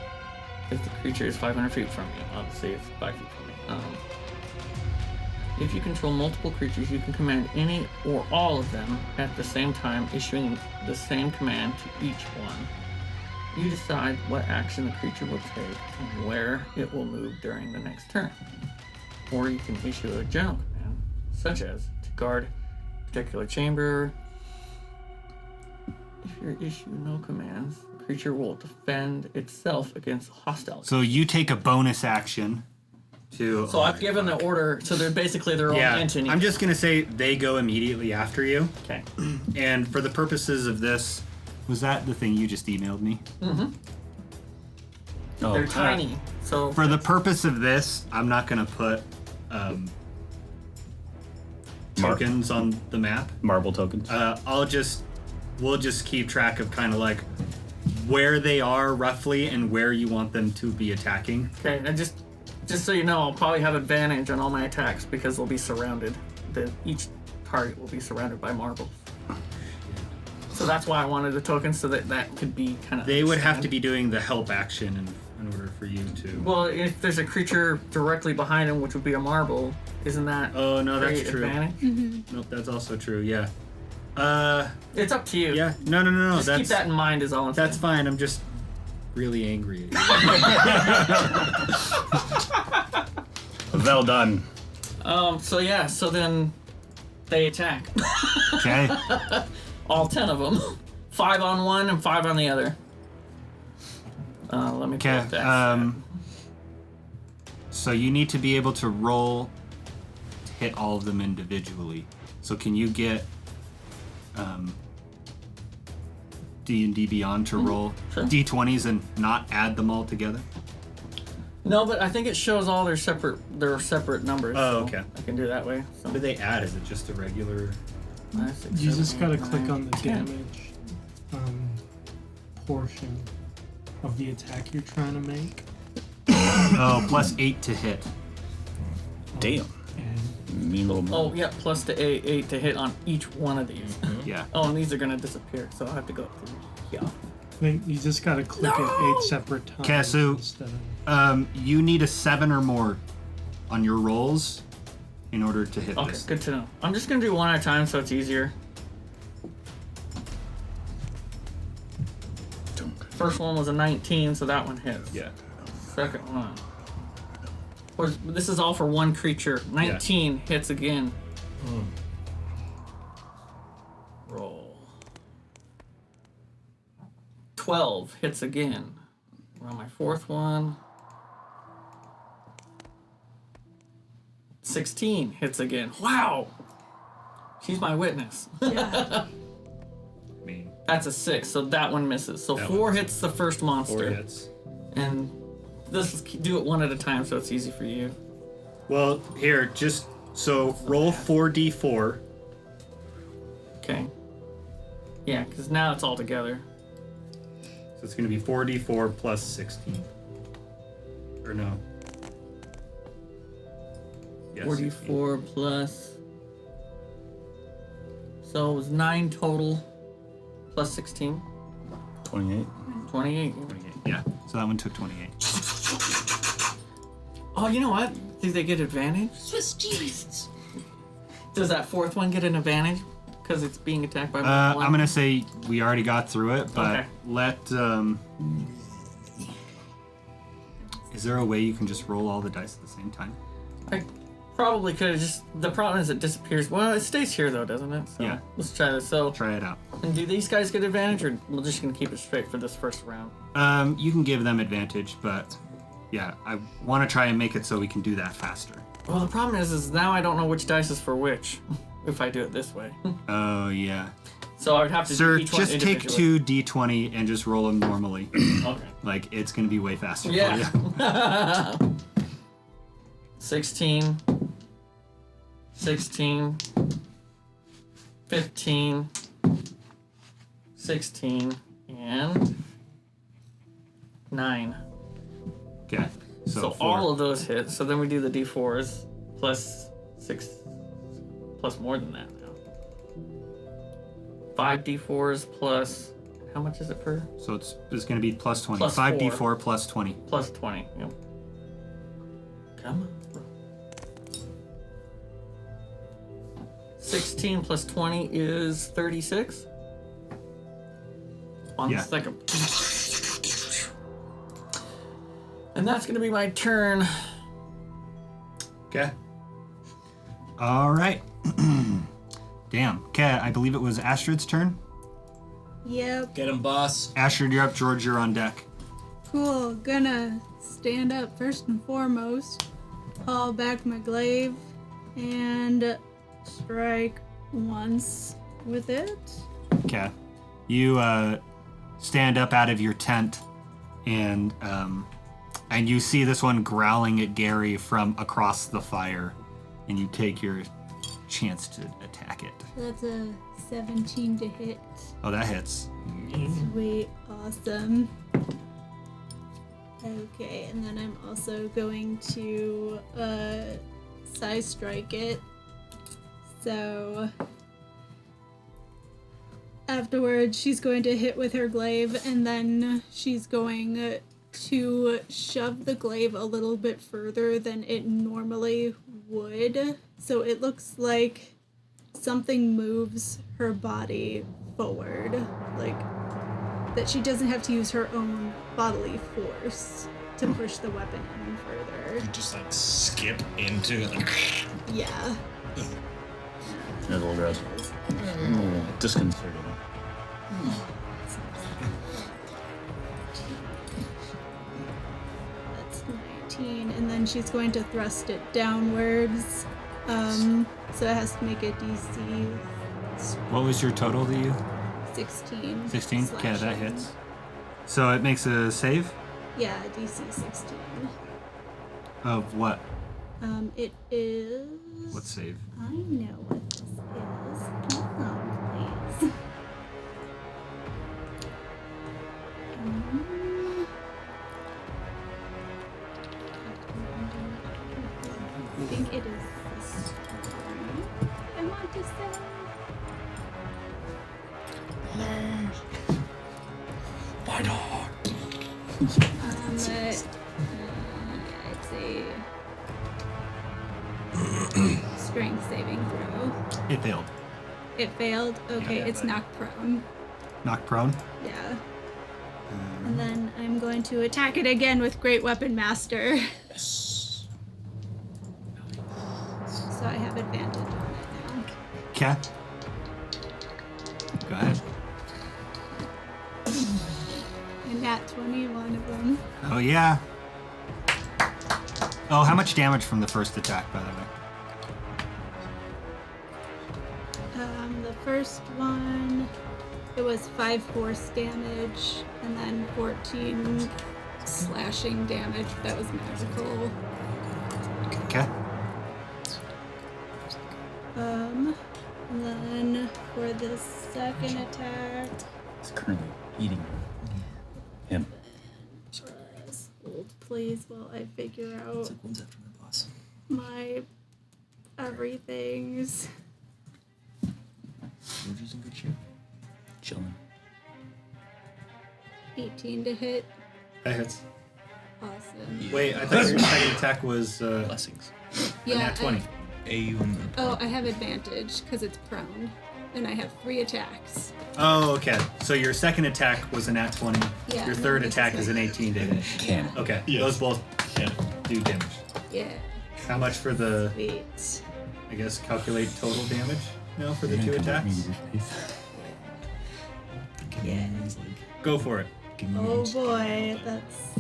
if the creature is 500 feet from you. Obviously, it's 5 feet from me. If you control multiple creatures, you can command any or all of them at the same time, issuing the same command to each one. You decide what action the creature will take and where it will move during the next turn. Or you can issue a general command, such as to guard a particular chamber. If you issue no commands, the creature will defend itself against hostiles. So you take a bonus action to. So I've given the order, so they're basically their own Yeah, entity. I'm just gonna say they go immediately after you. Okay. And for the purposes of this, was that the thing you just emailed me? Mm-hmm. Oh, They're tiny, so For the purpose of this, I'm not gonna put tokens on the map. marble tokens. We'll just keep track of kind of like where they are roughly and where you want them to be attacking. okay. And just so you know, I'll probably have advantage on all my attacks because they'll be surrounded. Each target will be surrounded by marbles. So that's why I wanted the tokens, so that could be kind of. They would have to be doing the help action in order for you to. Well, if there's a creature directly behind him, which would be a marble, isn't that? Oh no, that's great true. Advantage? Nope, that's also true. Yeah. It's up to you. Yeah. No. Just keep that in mind. Is all I'm saying. That's fine. I'm just really angry at you. Well done. So yeah. So then they attack. Okay. All 10 of them. 5 on one and 5 on the other. Let me pull Okay. up that. So you need to be able to roll to hit all of them individually. So can you get D&D Beyond to roll Sure. D20s and not add them all together? No, but I think it shows all their separate numbers. Oh, so okay. I can do that way. So What do they add? Is it just a regular? 5, 6, You 7, just gotta 8, click 9, on the 10. damage portion of the attack you're trying to make. Oh, plus 8 to hit. Damn. And Mean little. Oh, yeah, plus the 8 to hit on each one of these. Yeah. Oh, and these are gonna disappear, so I have to go through. Yeah. then you just gotta click it 8 separate times. Okay, so instead of you need a 7 or more on your rolls in order to hit Okay, this. good to know. I'm just gonna do one at a time so it's easier. First one was a 19, so that one hits. Yeah. Second one. This is all for one creature. 19 hits again. Roll. 12 hits again. We're on my fourth one. 16 hits again. Wow! She's my witness. Yeah. mean, That's a 6, so that one misses. So That 4 one hits the first monster. 4 hits. And let's do it one at a time so it's easy for you. Well, here, just so roll 4d4. Okay. Yeah, because now it's all together. So it's going to be 4d4 plus 16. Or no. Yes, 44 plus. So it was 9 total plus 16. 28. 28. 16. Yeah, so that one took 28. Oh, you know what? Do they get advantage? Swiss cheese. Does that fourth one get an advantage? because it's being attacked by one? I'm gonna say we already got through it, but Okay. let. Is there a way you can just roll all the dice at the same time? I probably could have just. The problem is it disappears. Well, it stays here though, doesn't it? So Yeah. Let's try this. So, Try it out. and do these guys get advantage, or we're just gonna keep it straight for this first round? You can give them advantage, but yeah, I want to try and make it so we can do that faster. Well, the problem is now I don't know which dice is for which. If I do it this way, Oh yeah. so I would have to Sir, do each one just take individually. 2d20 and just roll them normally. Okay. Like it's gonna be way faster Yeah. for you. 16, 16, 15, 16, and 9. Okay. So four. all of those hit. So then we do the d4s plus 6, plus more than that now. 5 d4s plus, how much is it per? So it's gonna be plus 20. Plus 5d4 plus 20. Plus 20. Yep. Come on. 16 plus 20 is 36. One Yeah. second. And that's gonna be my turn. Okay. All right. Damn. Okay, I believe it was Astrid's turn. Yep. Get him, boss. Astrid, you're up. George, you're on deck. Cool. Gonna stand up first and foremost, haul back my glaive, and strike once with it. Okay. You stand up out of your tent, and you see this one growling at Gary from across the fire, and you take your chance to attack it. That's a 17 to hit. Oh, that hits. Sweet. Awesome. Okay, and then I'm also going to side strike it. So afterwards, she's going to hit with her glaive, and then she's going to shove the glaive a little bit further than it normally would. So it looks like something moves her body forward, like that she doesn't have to use her own bodily force to push the weapon in further. You just like skip into it. Like, Yeah. That's a little gross. Disconcerting. That's 19, and then she's going to thrust it downwards. So it has to make a DC What was your total to you? 16. 16? Okay, that slashing. hits. So it makes a save? Yeah, DC 16. Of what? It is. What save? I know what this is. Hold on, please. I think it is this one. I want to say. my dog. It's a strength saving throw. It failed. It failed. Okay, Yeah, it's but- knocked prone. Knocked prone? Yeah. And then I'm going to attack it again with Great Weapon Master. Yes. So I have advantage on it now. Okay. Go ahead. And nat 20, one of them. Oh, yeah. Oh, how much damage from the first attack, by the way? The first one, it was 5 force damage, and then 14 slashing damage. That was magical. Okay. And then for the second attack, He's currently eating him. hold please while I figure out One's after my boss. my everythings. George in good shape. Chilling. 18 to hit. That hits. Awesome. Wait, I thought your second attack was Blessings. nat 20. AU and Oh, I have advantage because it's prone. and I have 3 attacks. Oh, okay. So your second attack was a nat 20. Yeah, Your and third then this attack is is an my- 18 to hit. Cannon. Okay. Yes. Those both do damage. Yeah. How much for the, Sweet. I guess, calculate total damage now for the 2 attacks? Yeah. Go for it. Oh boy, that's...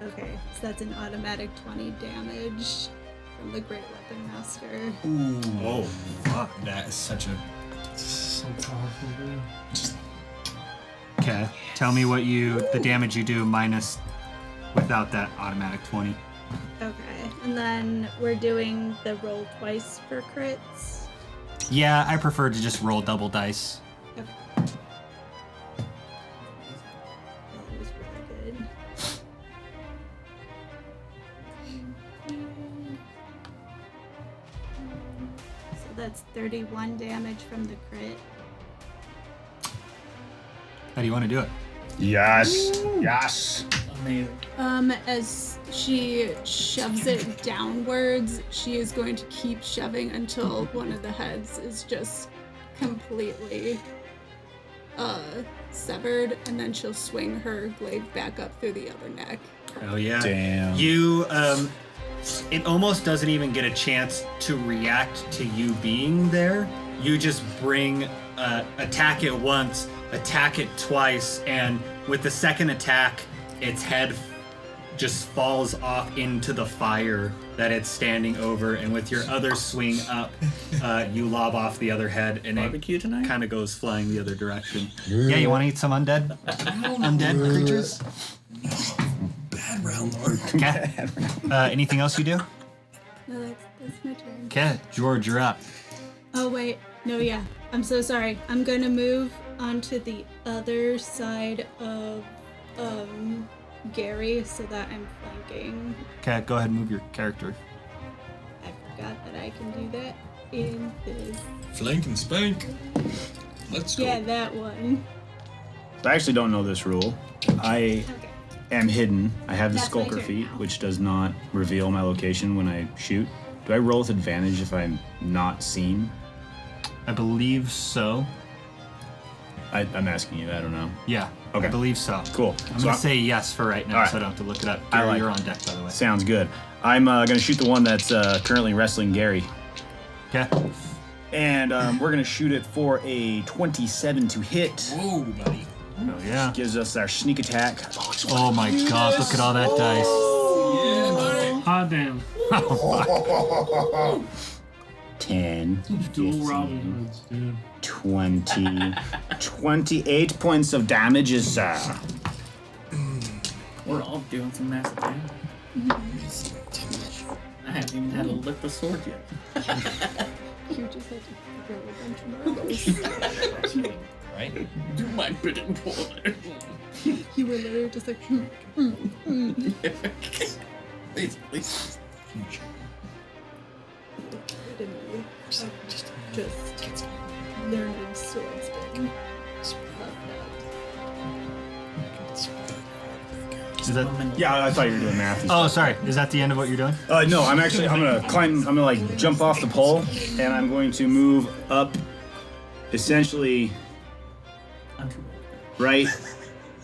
Okay, so that's an automatic 20 damage from the Great Weapon Master. Ooh. Oh, fuck. That is such a. So powerful, dude. Okay. Tell me what the damage you do minus without that automatic 20. Okay, and then we're doing the roll twice for crits. Yeah, I prefer to just roll double dice. Okay. That was really good. So that's 31 damage from the crit. How do you want to do it? Yes. Yes. Amazing. As she shoves it downwards, she is going to keep shoving until one of the heads is just completely severed, and then she'll swing her glaive back up through the other neck. Oh yeah. Damn. You it almost doesn't even get a chance to react to you being there. You just bring attack it once, attack it twice, and with the second attack, its head just falls off into the fire that it's standing over, and with your other swing up, you lob off the other head, and Barbecue it tonight? kind of goes flying the other direction. Yeah, you want to eat some undead creatures? Bad Ralnor. Okay. Anything else you do? No, that's my turn. Okay, George, you're up. Oh wait, no, yeah. I'm so sorry. I'm gonna move onto the other side of Gary so that I'm flanking. Okay, go ahead and move your character. I forgot that I can do that in this. Flank and spank. Let's go. Yeah, that one. I actually don't know this rule. I Okay. am hidden. I have the That's my Skulker turn feat, now. which does not reveal my location when I shoot. Do I roll with advantage if I'm not seen? I believe so. I'm asking you. I don't know. Yeah. Okay. I believe so. Cool. I'm So gonna say yes for right now, Alright. so I don't have to look it up. I Gary, like you're it. on deck, by the way. Sounds good. I'm gonna shoot the one that's currently wrestling Gary, Okay. and we're gonna shoot it for a 27 to hit. Whoa, buddy. Oh yeah. Gives us our sneak attack. Oh my God! Look at all that dice. Yeah, buddy. Hot damn. 10, Dual 15, Robin Hoods, dude. 20, 28 points of damages, sir. We're all doing some massive damage. I haven't even had to lift the sword yet. You just had to throw a bunch of marbles. Right? Do my bidding for it. You were literally just like, Please, please. didn't just learned sword spin. Is that? Yeah, I thought you were doing math. Oh, sorry. Is that the end of what you're doing? No, I'm gonna climb, I'm gonna like jump off the pole, and I'm going to move up, essentially right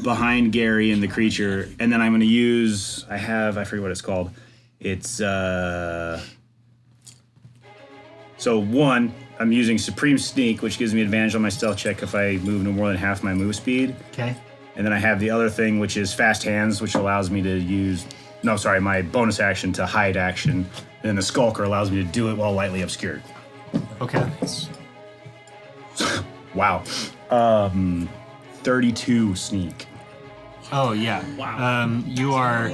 behind Gary and the creature, and then I'm gonna use, I forget what it's called. It's, so one, I'm using Supreme Sneak, which gives me advantage on my stealth check if I move no more than half my move speed. Okay. And then I have the other thing, which is Fast Hands, which allows me to use, my bonus action to hide action. And then the Skulker allows me to do it while lightly obscured. Okay. Wow. 32 sneak. Oh yeah. Wow. You are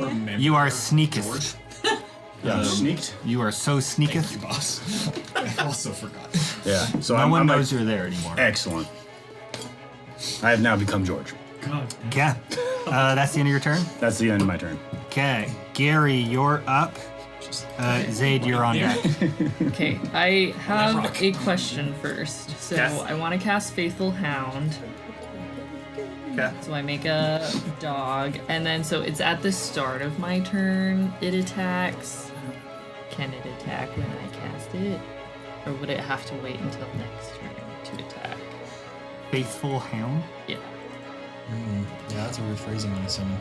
sneaketh. Yeah, sneaked? You are so sneaketh. Thank you, boss. I also forgot. Yeah. So No one I'm knows you're there anymore. excellent. I have now become George. God. Okay. That's the end of your turn. That's the end of my turn. Okay. Gary, you're up. Zeid, you're on deck. Okay, I have rock. a question first. So Yes. I want to cast Faithful Hound. Okay. So I make a dog, and then so it's at the start of my turn. It attacks. Can it attack when I cast it? Or would it have to wait until next turn to attack? Faithful Hound? Yeah. Yeah, that's a weird phrasing on a summon.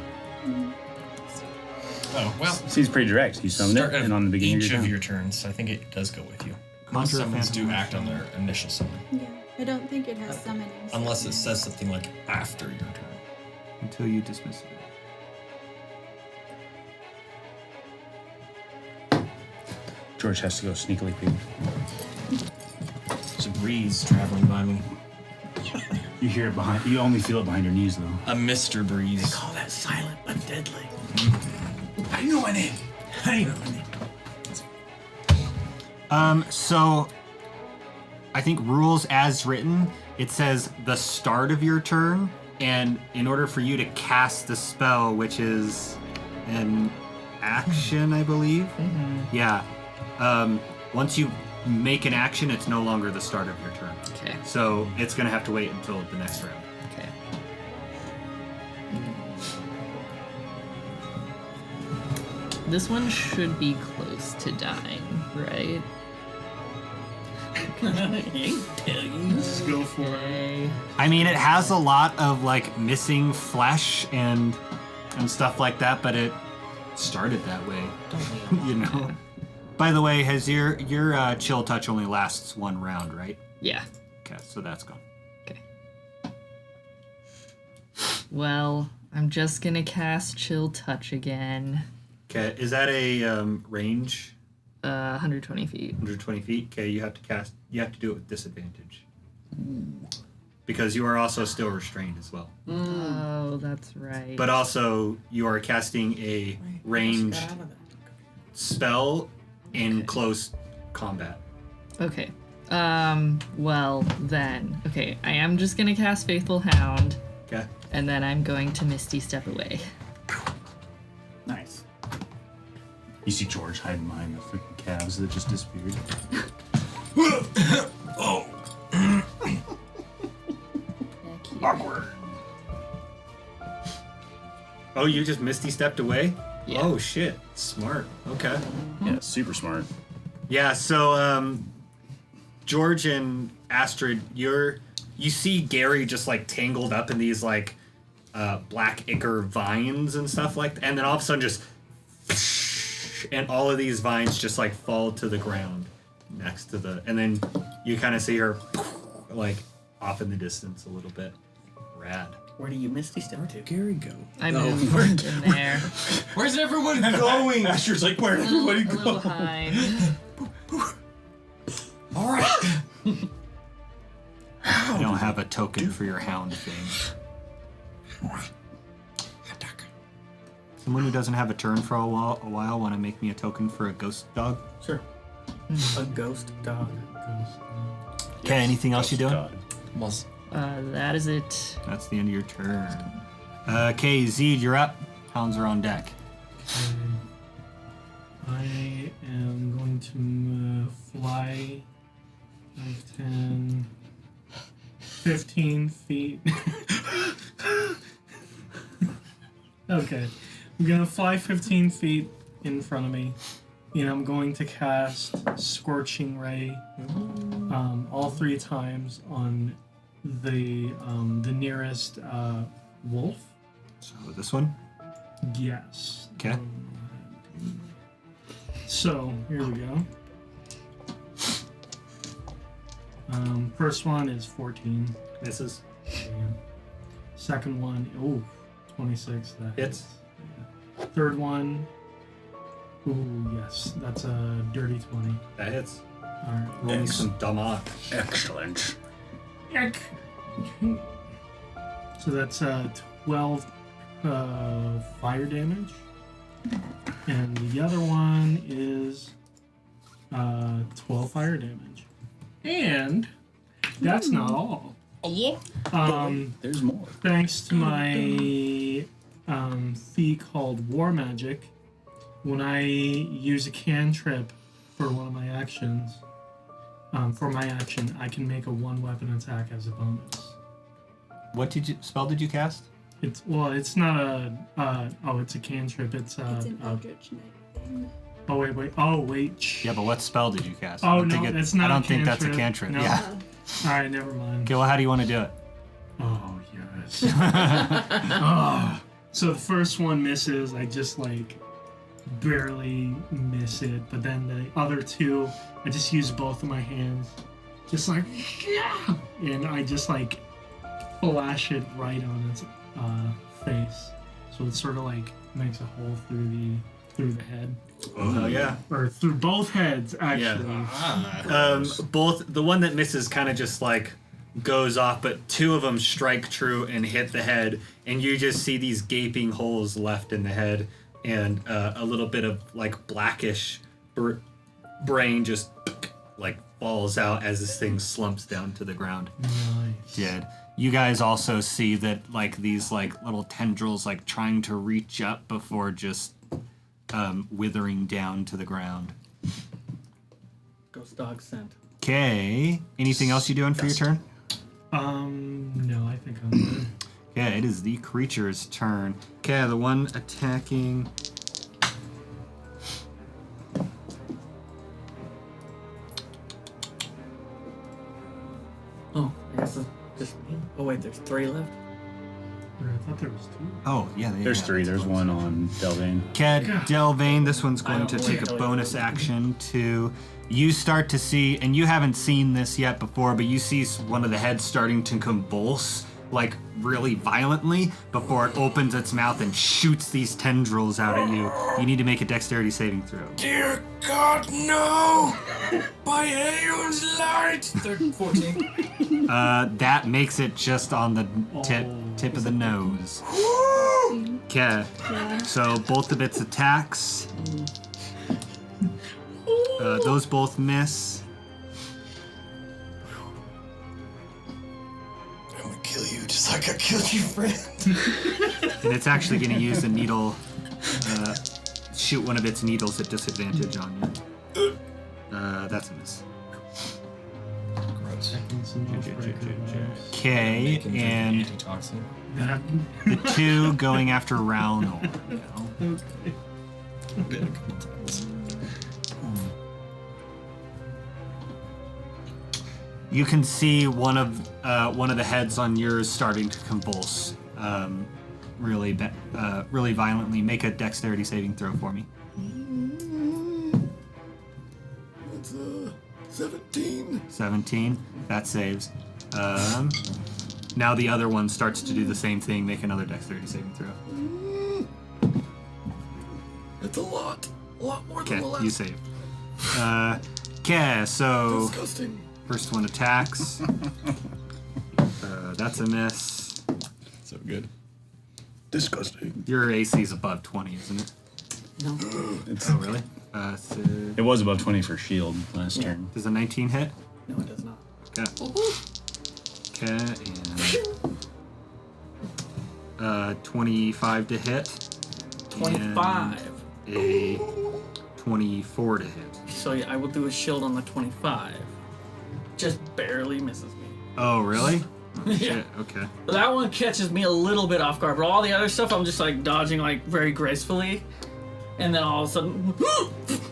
Oh, well. Seems pretty direct. You summoned it, and on the beginning each of of your your turns, I think it does go with you. Conjure Most a summons phantom do act on their initial summon. Yeah, I don't think it has summoning. Unless it says something like after your turn. Until you dismiss it. George has to go sneakily peek. There's a breeze traveling by me. You hear it behind. You only feel it behind your knees, though. A Mr. Breeze. Call that silent but deadly. How do you know my name? How do you know my name? So I think rules as written, it says the start of your turn, and in order for you to cast the spell, which is an action, I believe. Mm-hmm. Yeah. Once you make an action, it's no longer the start of your turn. Okay. So it's gonna have to wait until the next round. Okay. This one should be close to dying, right? Just go for it. Okay. I mean, it has a lot of like missing flesh and stuff like that, but it started that way. You know. By the way, has your chill touch only lasts one round, right? Yeah. Okay, so that's gone. Okay. Well, I'm just gonna cast Chill Touch again. Okay, is that a range? 120 feet. 120 feet. Okay, you have to do it with disadvantage. Because you are also still restrained as well. Oh, that's right. But also, you are casting a ranged spell in close combat. Okay. Well, then. Okay, I am just gonna cast Faithful Hound, Okay. and then I'm going to Misty Step away. Nice. You see George hiding behind the freaking calves that just disappeared. Oh! Awkward. Oh, you just Misty stepped away? Yeah. Oh, shit. Smart. Okay. Yeah, super smart. Yeah, so George and Astrid, you see Gary just like tangled up in these like black ichor vines and stuff like that, and then all of a sudden just and all of these vines just like fall to the ground next to and then you kind of see her like off in the distance a little bit. Rad. Where do you Misty Step to? Gary go? I moved in there. Where's everyone going? Astrid's like, where did A everybody little go? behind. All right. I don't have a token for your hound thing. Someone who doesn't have a turn for a while want to make me a token for a ghost dog? Sure. A ghost dog. Okay, anything else you doing? God. That is it. That's the end of your turn. Okay, Zeid, you're up. Hounds are on deck. I am going to fly 5, 10, 15 feet. Okay. I'm going to fly 15 feet in front of me. And I'm going to cast Scorching Ray all 3 times on the nearest wolf. So this one? Yes. Okay. So here we go. First one is 14. Misses. Second one, 26. That Hits. Yeah. Third one, yes, that's a dirty 20. That hits. All right. Roll me some damage. Excellent. Yuck. So that's 12 fire damage. And the other one is 12 fire damage. And that's not all. There's more. Thanks to my feat called War Magic, when I use a cantrip for one of my actions, for my action, I can make a 1-weapon attack as a bonus. What spell did you cast? It's not a it's a cantrip. It's It's an Eldritch Knight thing. Oh wait. Oh wait. Yeah, but what spell did you cast? Oh no, that's not. I don't think that's a cantrip. No. Yeah. All right, never mind. Okay, well, how do you want to do it? Oh yes. Oh. So the first one misses. I just like barely miss it, but then the other two, I just use both of my hands, just like yeah, and I just like flash it right on its face. So it sort of like makes a hole through the head. Oh yeah. Or through both heads, actually. Both the one that misses kind of just like goes off, but two of them strike true and hit the head, and you just see these gaping holes left in the head, and a little bit of like blackish brain just like falls out as this thing slumps down to the ground. Nice. Dead. You guys also see that like these like little tendrils like trying to reach up before just withering down to the ground. Ghost dog scent. Okay. Anything else you doing for your turn? No, I think I'm good. Yeah, it is the creature's turn. Okay, the one attacking. Oh, I guess it's just me. Oh wait, there's 3 left. I thought there was 2. Oh, yeah. There's 3. There's one on Delvain. Okay, Delvain, this one's I going don't to know take what a the hell bonus you're doing. action to. You start to see, and you haven't seen this yet before, but you see one of the heads starting to convulse, like really violently, before it opens its mouth and shoots these tendrils out at you. You need to make a dexterity saving throw. Dear God, no! By Aeon's light! 14. That makes it just on the tip of the nose. Okay, so both of its attacks, those both miss. I'm gonna kill you just like I killed your friend. And it's actually going to use a needle, shoot one of its needles at disadvantage on you. That's a miss. Gross. Okay, and Antitoxin. the 2 going after Ralnor. Been a couple times. You can see one of the heads on yours starting to convulse, really violently. Make a dexterity saving throw for me. It's 17. 17. That saves. Now the other one starts to do the same thing. Make another dexterity saving throw. It's a lot more than Okay, the last. you save. Okay, so Disgusting. first one attacks. That's a miss. So good. Disgusting. Your AC is above 20, isn't it? No. Oh, really? So It was above 20 for shield last turn. does a 19 hit? No, it does not. Okay. And 25 to hit. 25. And a 24 to hit. So yeah, I will do a shield on the 25. Just barely misses me. Oh, really? Yeah. Shit, okay. That one catches me a little bit off guard, but all the other stuff I'm just like dodging like very gracefully. And then all of a sudden,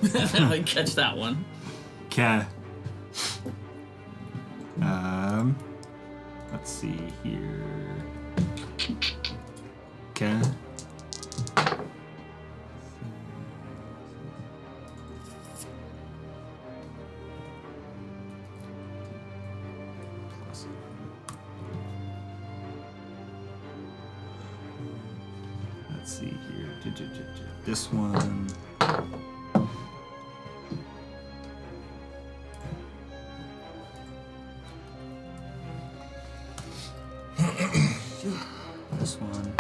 and then I catch that one. Okay. Let's see here. Okay. Let's see here. This one. This one.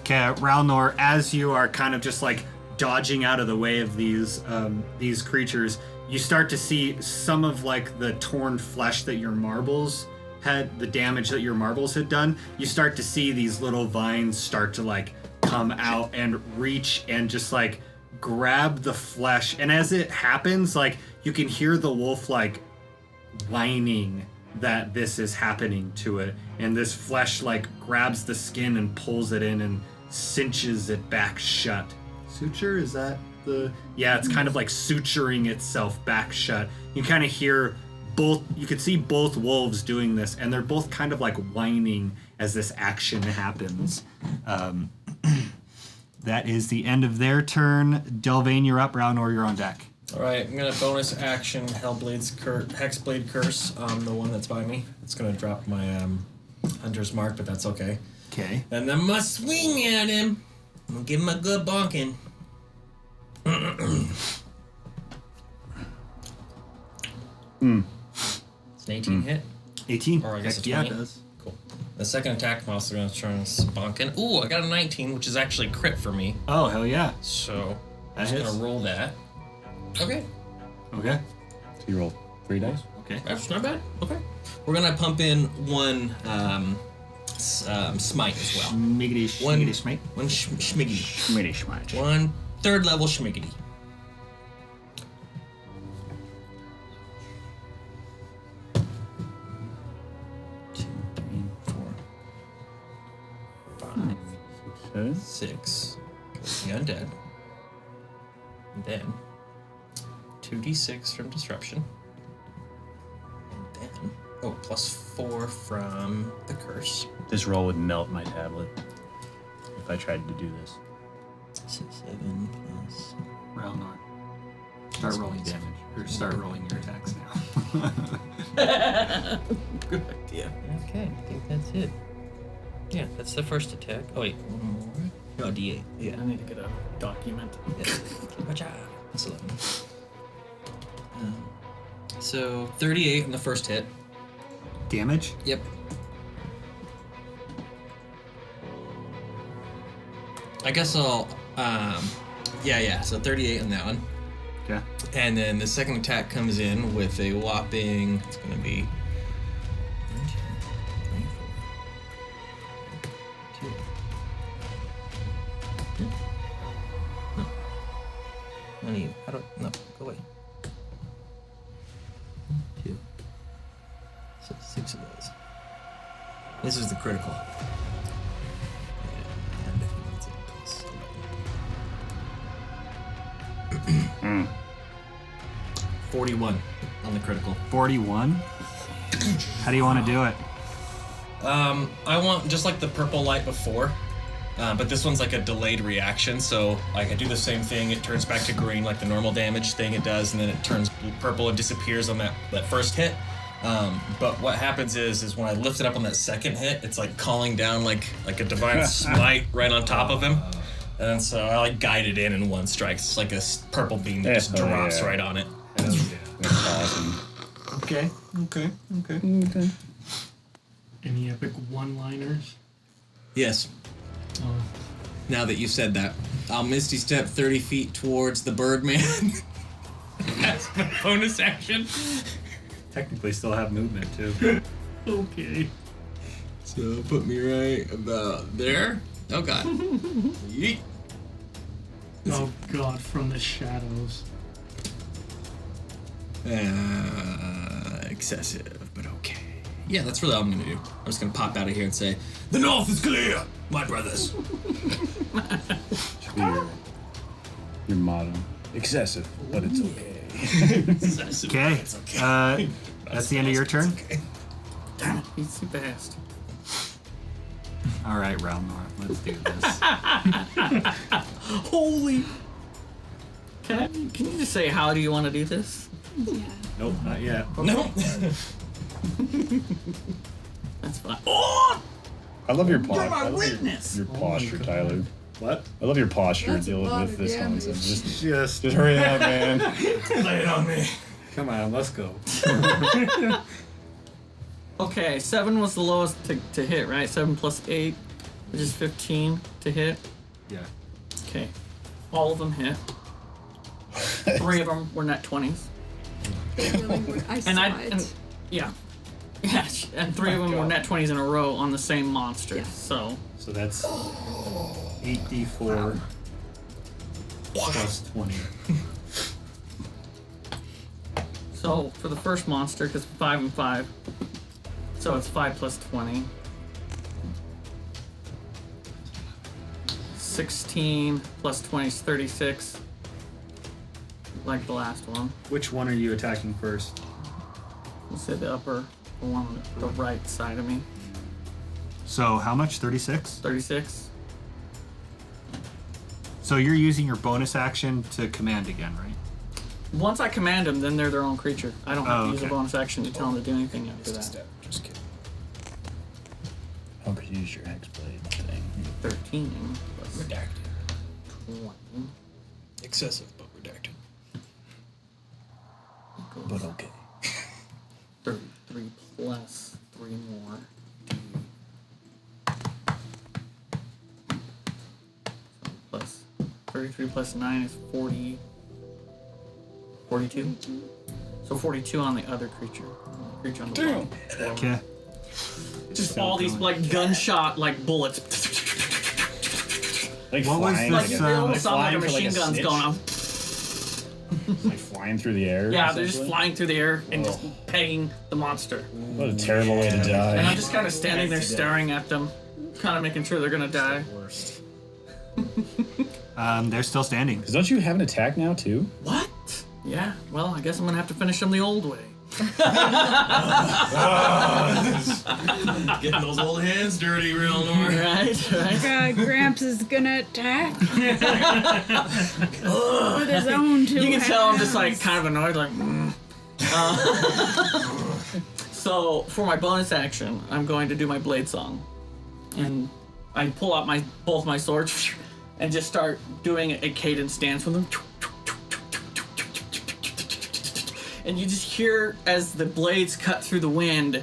Okay, Ralnor, as you are kind of just like dodging out of the way of these creatures, you start to see some of like the torn flesh that your marbles had, the damage that your marbles had done. You start to see these little vines start to like come out and reach and just like grab the flesh. And as it happens, like you can hear the wolf like whining that this is happening to it, and this flesh like grabs the skin and pulls it in and cinches it back shut. Suture, is that the... Yeah, it's kind of like suturing itself back shut. You kind of hear both, you could see both wolves doing this, and they're both kind of like whining as this action happens. That is the end of their turn. Delvain, you're up. Ralnor, you're on deck. All right, I'm gonna bonus action Hexblade Curse on the one that's by me. It's gonna drop my Hunter's Mark, but that's okay. Okay. And then must swing at him. I'm gonna give him a good bonking. It's an 18 hit. 18. Or I guess a Yeah, 20. it does. Cool. The second attack, I'm also gonna try and bonking. Ooh, I got a 19, which is actually crit for me. Oh, hell yeah. So That I'm just hits. gonna roll that. Okay. Okay. So you roll 3 dice? Okay. That's not bad. Okay. We're gonna pump in one smite as well. Schmiggity, One- schmiggity, schmite. One schmiggity. Schmitty schmatch. One 3rd level schmiggity. Okay. 6. The undead. And then 2d6 from disruption. And then +4 from the curse. This roll would melt my tablet if I tried to do this. 6, 7 plus. Ralnor. Start rolling damage. Or start rolling your attacks now. Good idea. Okay, I think that's it. Yeah, that's the first attack. Oh wait, one more. Oh, D8. Yeah. I need to get a document. Watch out. That's 11. So 38 on the first hit. Damage? Yep. I guess I'll. Yeah. So 38 on that one. Okay. And then the second attack comes in with a whopping. It's gonna be. 20. I don't. No, go away. 2. So 6 of those. This is the critical. And I think that's it. Plus 41 on the critical. 41? How do you want to do it? I want just like the purple light before, but this one's like a delayed reaction. So like I do the same thing, it turns back to green like the normal damage thing it does, and then it turns purple and disappears on that first hit. But what happens is when I lift it up on that second hit, it's like calling down like a divine smite right on top of him. And so I like guide it in one strike. It's like a purple beam that just drops right on it. That's awesome. Okay. Any epic one-liners? Yes. Oh, Now that you said that, I'll Misty Step 30 feet towards the Birdman. That's my bonus action. Technically still have movement too. okay. So put me right about there. Oh god. Yeet. Oh God, from the shadows. Excessive, but okay. Yeah, that's really all I'm gonna do. I'm just gonna pop out of here and say, "The north is clear, my brothers." Should be your motto. Excessive, but it's okay. Excessive, Okay. but it's okay. That's the end of your turn? Okay. Damn it, he's too fast. All right, Ralnor, let's do this. Holy! Can you just say how do you want to do this? Yeah. Nope, not yet. No. That's fine. I love your posture. my witness! Your posture, Tyler. What? I love your posture That's a dealing lot with of this damage. nonsense. Just Just hurry up, man. Lay it on me. come on, let's go. Okay, 7 was the lowest to hit, right? 7 plus 8, which is 15 to hit. Yeah. Okay. All of them hit. 3 of them were net 20s. They really were. I saw it. And yeah. Yeah, and 3 of them were net 20s in a row on the same monster. Yeah. So, So that's 8d4 plus 20. so for the first monster, because 5 and 5, So it's 5 plus 20. 16 plus 20 is 36. Like the last one. Which one are you attacking first? Let's say the upper, the one on the right side of me. So how much? 36? 36. So you're using your bonus action to command again, right? Once I command them, then they're their own creature. I don't have to use a okay. bonus action to tell them to do anything after that. Just kidding. Oh, could you use your hexblade thing? 13 plus Redacted. 20. Excessive, but redacted. But okay. 33 plus 3 more. So plus 33 plus 9 is 40. 42? So 42 on the other creature. Creature on the bottom. Okay. Just all these like gunshot like bullets. Like What was flying, this, Like they almost sound like a flying for, like, machine a gun's snitch? going on. like flying through the air. Yeah, they're just essentially? flying through the air and just pegging the monster. What a terrible way to die. And I'm just kind of standing there staring at them, kind of making sure they're gonna die. Worst. They're still standing. Because don't you have an attack now too? What? Yeah, well, I guess I'm gonna have to finish them the old way. Getting those old hands dirty, Ralnor. Right? Gramps is gonna attack with his own 2 You can tell I'm just like hands. kind of annoyed, like. So for my bonus action, I'm going to do my blade song, and I pull out both my swords and just start doing a cadence dance with them. And you just hear as the blades cut through the wind,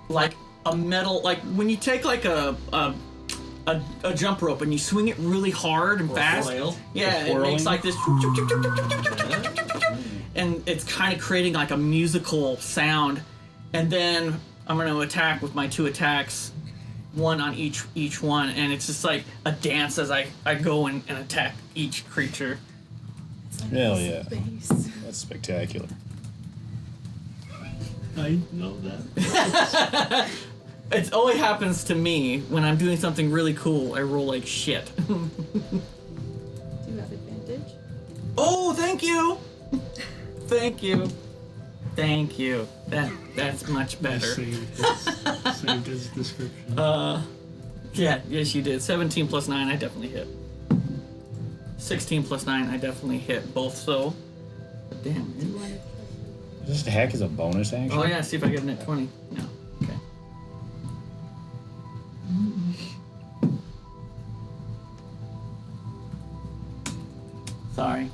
like a metal, like when you take like a jump rope and you swing it really hard and fast. flail. Yeah, it makes like this. And it's kind of creating like a musical sound. And then I'm going to attack with my 2 attacks, one on each one, and it's just like a dance as I go and attack each creature. Hell yeah. Space. That's spectacular. I know that. It only happens to me when I'm doing something really cool. I roll like shit. Do you have advantage? Oh, thank you. Thank you. Thank you. That's much I better. saved his description. Yeah, yes you did. 17 plus 9, I definitely hit. 16 plus 9, I definitely hit both, so... Damn. This attack is a bonus action? Oh yeah, see if I get a net 20. No. Okay. Sorry.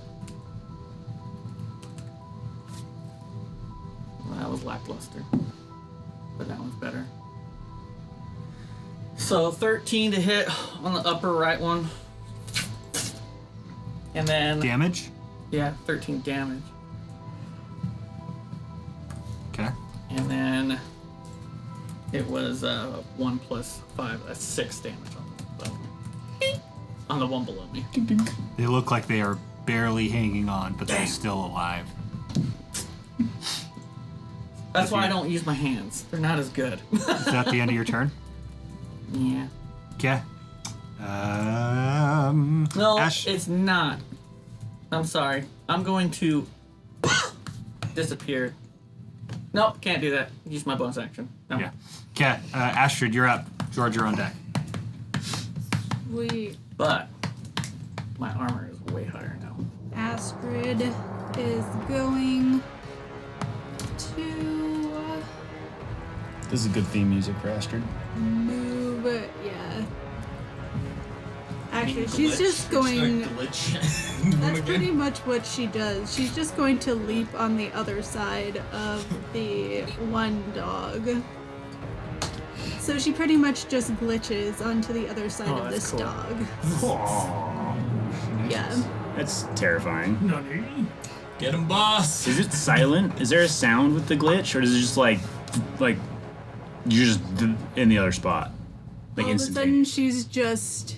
Well, that was lackluster. But that one's better. So 13 to hit on the upper right one. And then... Damage? Yeah, 13 damage. Okay. And then it was 1 plus 5, that's 6 damage on the one below me. They look like they are barely hanging on, but they're still alive. That's why I don't use my hands. They're not as good. Is that the end of your turn? Yeah. Okay. No, Ash. it's not. I'm sorry. I'm going to disappear. Nope, can't do that. Use my bonus action. No. Yeah. Okay. Astrid, you're up. George, you're on deck. Sweet. But my armor is way higher now. Astrid is going to This is good theme music for Astrid. move. Yeah. Actually, she's just going. That's pretty much what she does. She's just going to leap on the other side of the one dog. So she pretty much just glitches onto the other side of that's this cool. dog. Aww. Yeah. That's terrifying. Get him, boss. Is it silent? Is there a sound with the glitch, or is it just like you're just in the other spot, like All of a sudden, instantaneous?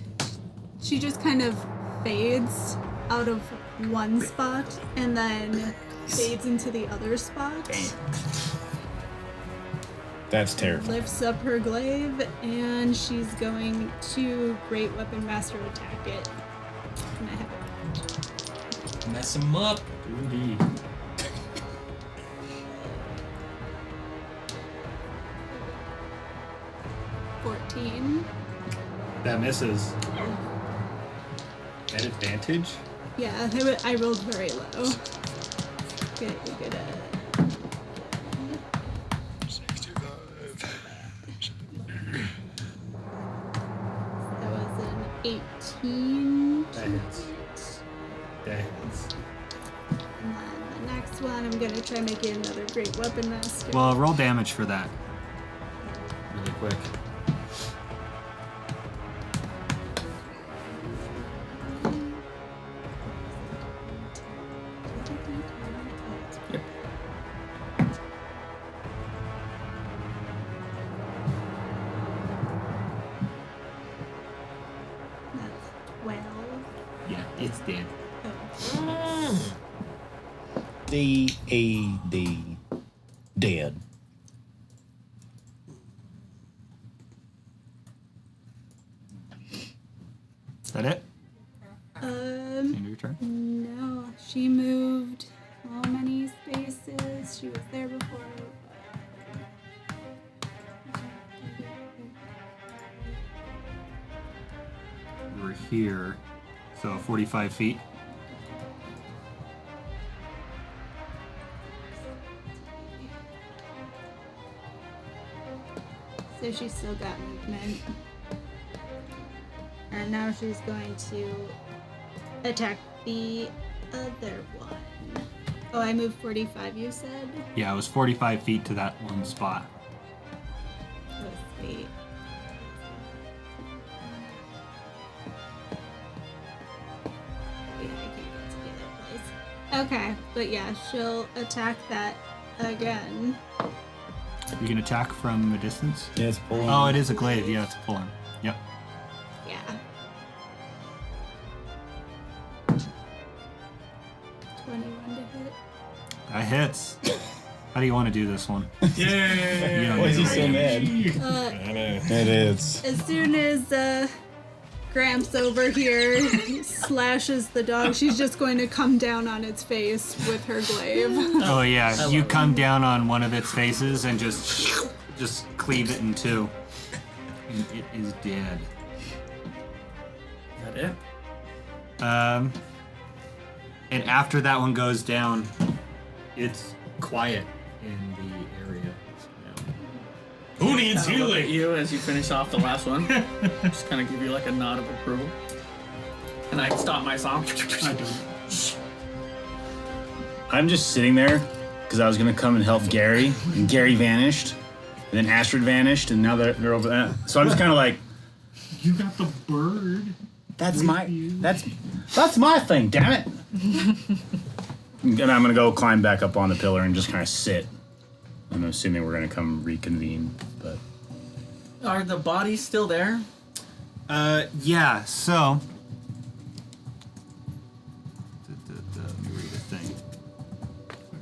she just kind of fades out of one spot and then fades into the other spot. That's terrifying. Lifts up her glaive, and she's going to Great Weapon Master attack it. Can I have it? Mess him up. Indeed. 14. That misses. At advantage? Yeah, I rolled very low. Okay, you're good at it. 18. That hits. That hits. And then the next one, I'm gonna try making another Great Weapon Master. Well, roll damage for that. Really quick. Yep. That's 12. Yeah, it's dead. D-A-D. Dead. Is that it? End of your turn? No, she moved how many spaces? She was there before. We're here. So 45 feet. So she's still got movement. And now she's going to attack the other one. Oh, I moved 45, you said? Yeah, it was 45 feet to that one spot. Oh, sweet. Yeah, I can't get to the other place. Okay, but yeah, she'll attack that again. You can attack from a distance? Yeah, it's pulling. Oh, it is a glaive. Yeah, it's a pull-in. Yep. Yeah. 21 to hit. That hits. How do you want to do this one? Yay! You don't Why is do he so it. mad? I know. It is. As soon as Gramps over here slashes the dog, she's just going to come down on its face with her glaive. Oh yeah, you come down on one of its faces and just cleave it in two. And it is dead. Is that it? And after that one goes down, it's quiet in the area now. Who needs I'll look at healing? you as you finish off the last one. Just kind of give you like a nod of approval. And I stop my song. I don't. I'm just sitting there because I was gonna come and help Gary, and Gary vanished, and then Astrid vanished, and now they're over there. So I'm just kind of like, You got the bird. that's With my you. that's my thing, damn it. And I'm gonna go climb back up on the pillar and just kind of sit. I'm assuming we're gonna come reconvene, but Are the bodies still there? Yeah, so. Let me read a thing.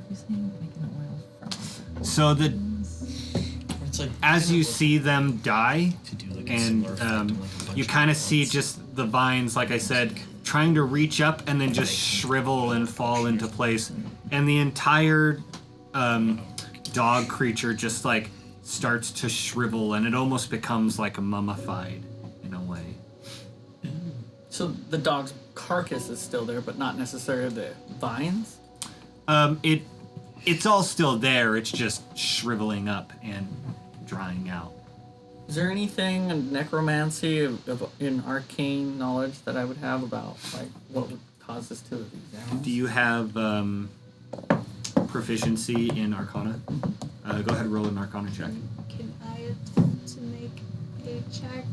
You're saying making oil from So It's like as you see them die, to do like a and similar effect in, like, a bunch you of kind of see ones. just the vines, like I said, trying to reach up and then just shrivel and fall into place, and the entire dog creature just like starts to shrivel, and it almost becomes like a mummified in a way. So the dog's carcass is still there, but not necessarily the vines? It's all still there. It's just shriveling up and drying out. Is there anything in necromancy in arcane knowledge that I would have about like what would cause this to these animals? Do you have proficiency in Arcana? Go ahead and roll an Arcana check. Can I attempt to make a check?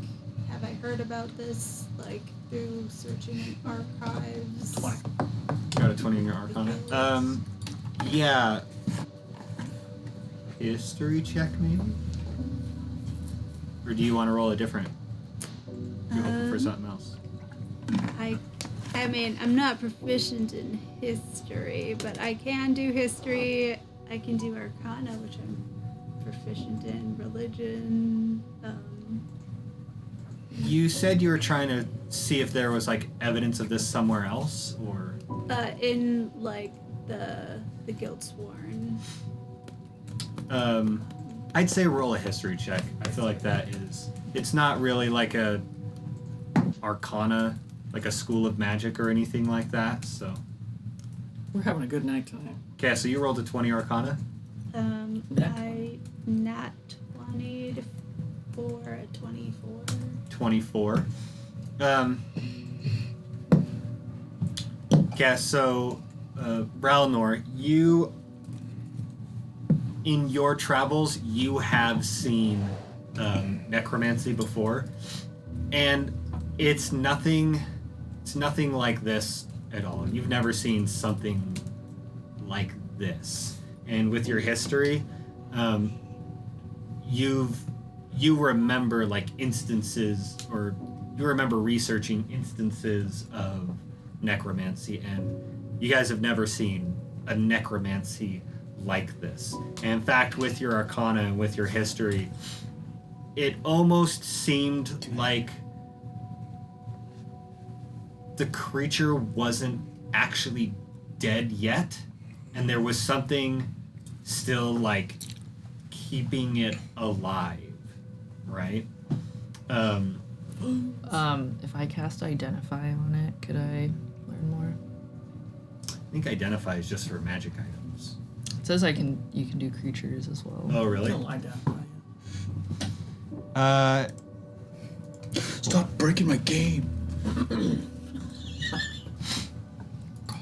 Have I heard about this, like, through searching in archives? Got a 20 in your Arcana. Yeah. History check, maybe? Or do you want to roll a different? You're hoping for something else. I mean, I'm not proficient in history, but I can do history. I can do Arcana, which I'm proficient in religion. You said you were trying to see if there was like evidence of this somewhere else, or In like the Guildsworn. I'd say roll a history check. I feel like it's not really like a arcana, like a school of magic or anything like that. So We're having a good night tonight. okay, so you rolled a 20 arcana. I nat 20 for a 24. 24. Yeah, so Ralnor, you in your travels you have seen necromancy before, and it's nothing like this at all. You've never seen something like this. And with your history, you remember like instances, or you remember researching instances of necromancy, and you guys have never seen a necromancy like this. And in fact, with your arcana and with your history, it almost seemed like the creature wasn't actually dead yet, and there was something still like keeping it alive, right? If I cast Identify on it, could I learn more? I think Identify is just for magic items. It says you can do creatures as well. Oh, really? Don't lie down. Stop breaking my game.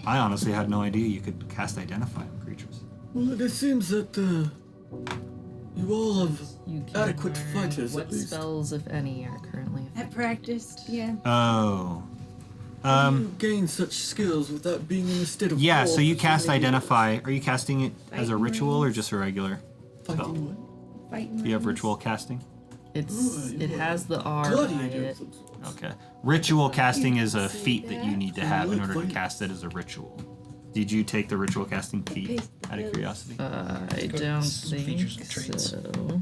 I honestly had no idea you could cast Identify on creatures. Well, it seems that you all have You can adequate learn fighters, what at least. spells, if any, are currently At practice, yeah. Oh. You gain such skills without being in a state of Yeah, war so you for cast many years. Identify. Are you casting it as a Fighting ritual or rings. just a regular spell? Fighting what? Fighting Do you have rings. ritual casting? It has the R by Gladiator it. of some sort. Okay. Ritual casting is a say feat that you that. need to have in order to cast it as a ritual. Did you take the ritual casting feat Paste the out of bills. curiosity? I don't think features and traits. so.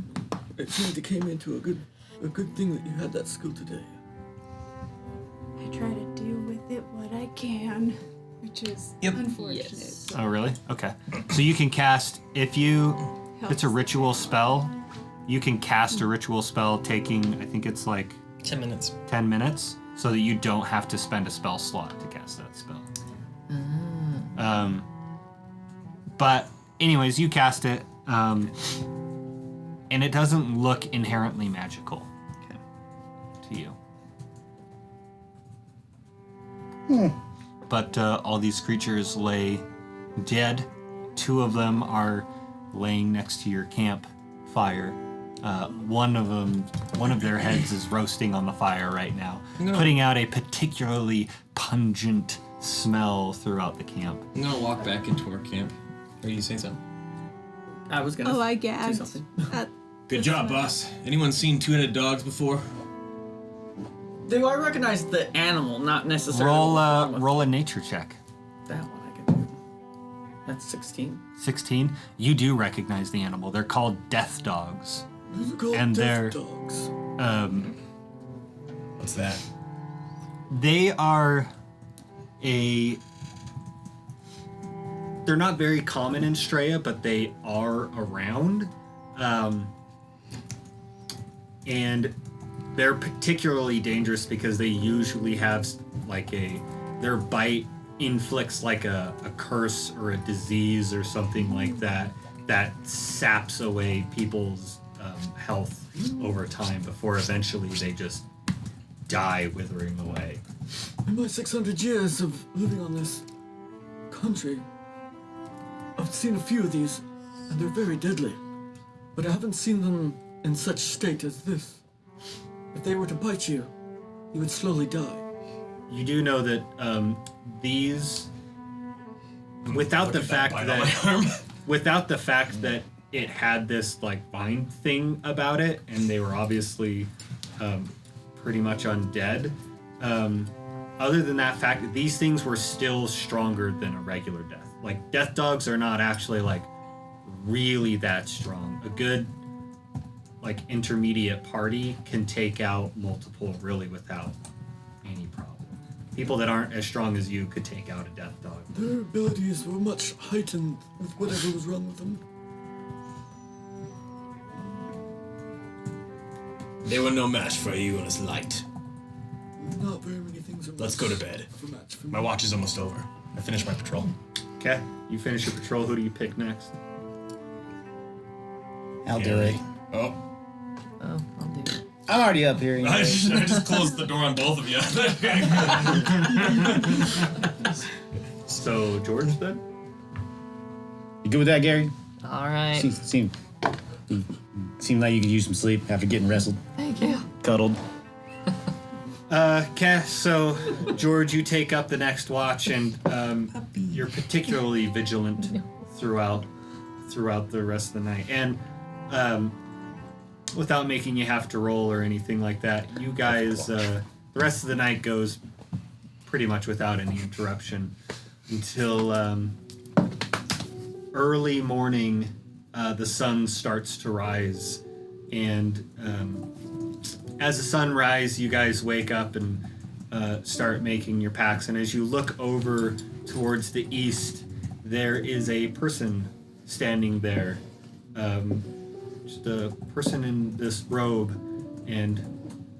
It seemed it came into a good thing that you had that skill today. I try to do with it what I can, which is Yep. unfortunate. Yes. Oh, really? Okay. So you can cast, if it's a ritual spell, you can cast a ritual spell taking, I think it's like 10 minutes. 10 minutes, so that you don't have to spend a spell slot to cast that spell. But anyways, you cast it, and it doesn't look inherently magical to you. But all these creatures lay dead. 2 of them are laying next to your campfire. One of their heads is roasting on the fire right now, putting out a particularly pungent smell throughout the camp. I'm gonna walk back into our camp. Are you saying something? I was gonna Oh, I say gagged. something. Good job, boss. Anyone seen 2-headed dogs before? Do I recognize the animal, not necessarily Roll the form of- roll a nature check. That one I can do. That's 16. 16. You do recognize the animal. They're called death dogs. Those are called And death they're- dogs. What's that? They are they're not very common in Straya, but they are around. And they're particularly dangerous because they usually have like their bite inflicts like a curse or a disease or something like that saps away people's health over time before eventually they just die withering away. In my 600 years of living on this country, I've seen a few of these, and they're very deadly. But I haven't seen them in such state as this. If they were to bite you, you would slowly die. You do know that these, without the fact Bite on my that arm. without the fact that it had this like vine thing about it, and they were obviously pretty much undead. Other than that fact, these things were still stronger than a regular death. Like death dogs are not actually like really that strong. A good like intermediate party can take out multiple really without any problem. People that aren't as strong as you could take out a death dog. Their abilities were much heightened with whatever was wrong with them. They were no match for you and his light. Not very many things are Let's go to bed. of a match for me. My watch is almost over. I finished my patrol. Okay, you finish your patrol. Who do you pick next? I'll do it. Oh. Oh, I'll do it. I'm already up here. I just closed the door on both of you. So George then? You good with that, Gary? All right. Seemed like you could use some sleep after getting wrestled, Thank you. cuddled. Okay, so George, you take up the next watch, and you're particularly vigilant throughout the rest of the night. And without making you have to roll or anything like that, you guys, the rest of the night goes pretty much without any interruption until early morning. The sun starts to rise, and as the sun rises, you guys wake up and start making your packs. And as you look over towards the east, there is a person standing there. Just a person in this robe, and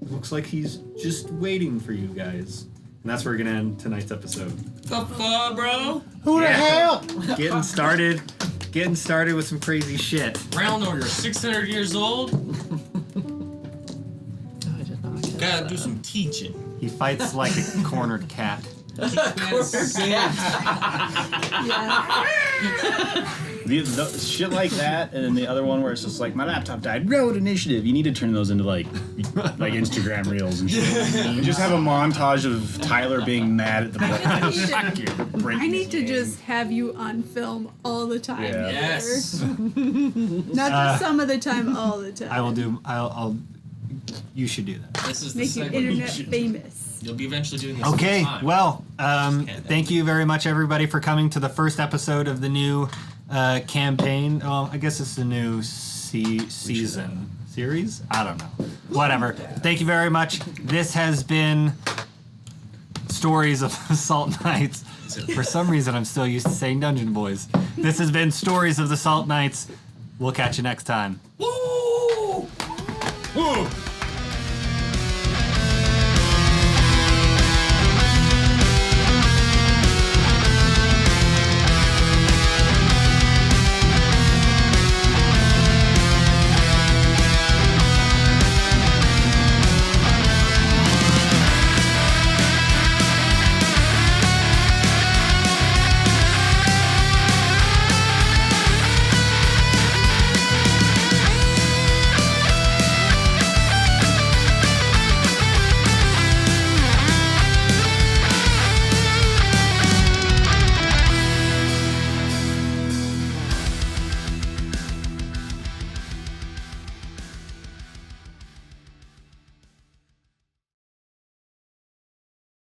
it looks like he's just waiting for you guys. And that's where we're gonna end tonight's episode. The fuck, bro? Who the hell? Getting started with some crazy shit. Ralnor, you're 600 years old? Oh, I did not get Gotta that. do some teaching. He fights like a cornered cat. The shit like that, and then the other one where it's just like, my laptop died, road initiative. You need to turn those into like Instagram reels and shit. And just have a montage of Tyler being mad at the I need to just have you on film all the time. Yeah. Yes. Not just some of the time, all the time. I'll you should do that. This is the Make you segment. internet famous. You'll be eventually doing this. Okay, full time. well, thank you very much, everybody, for coming to the first episode of the new campaign. Oh, I guess it's the new season series. I don't know. Whatever. Thank you very much. This has been Stories of the Salt Knights. For some reason, I'm still used to saying Dungeon Boys. This has been Stories of the Salt Knights. We'll catch you next time. Woo! Woo!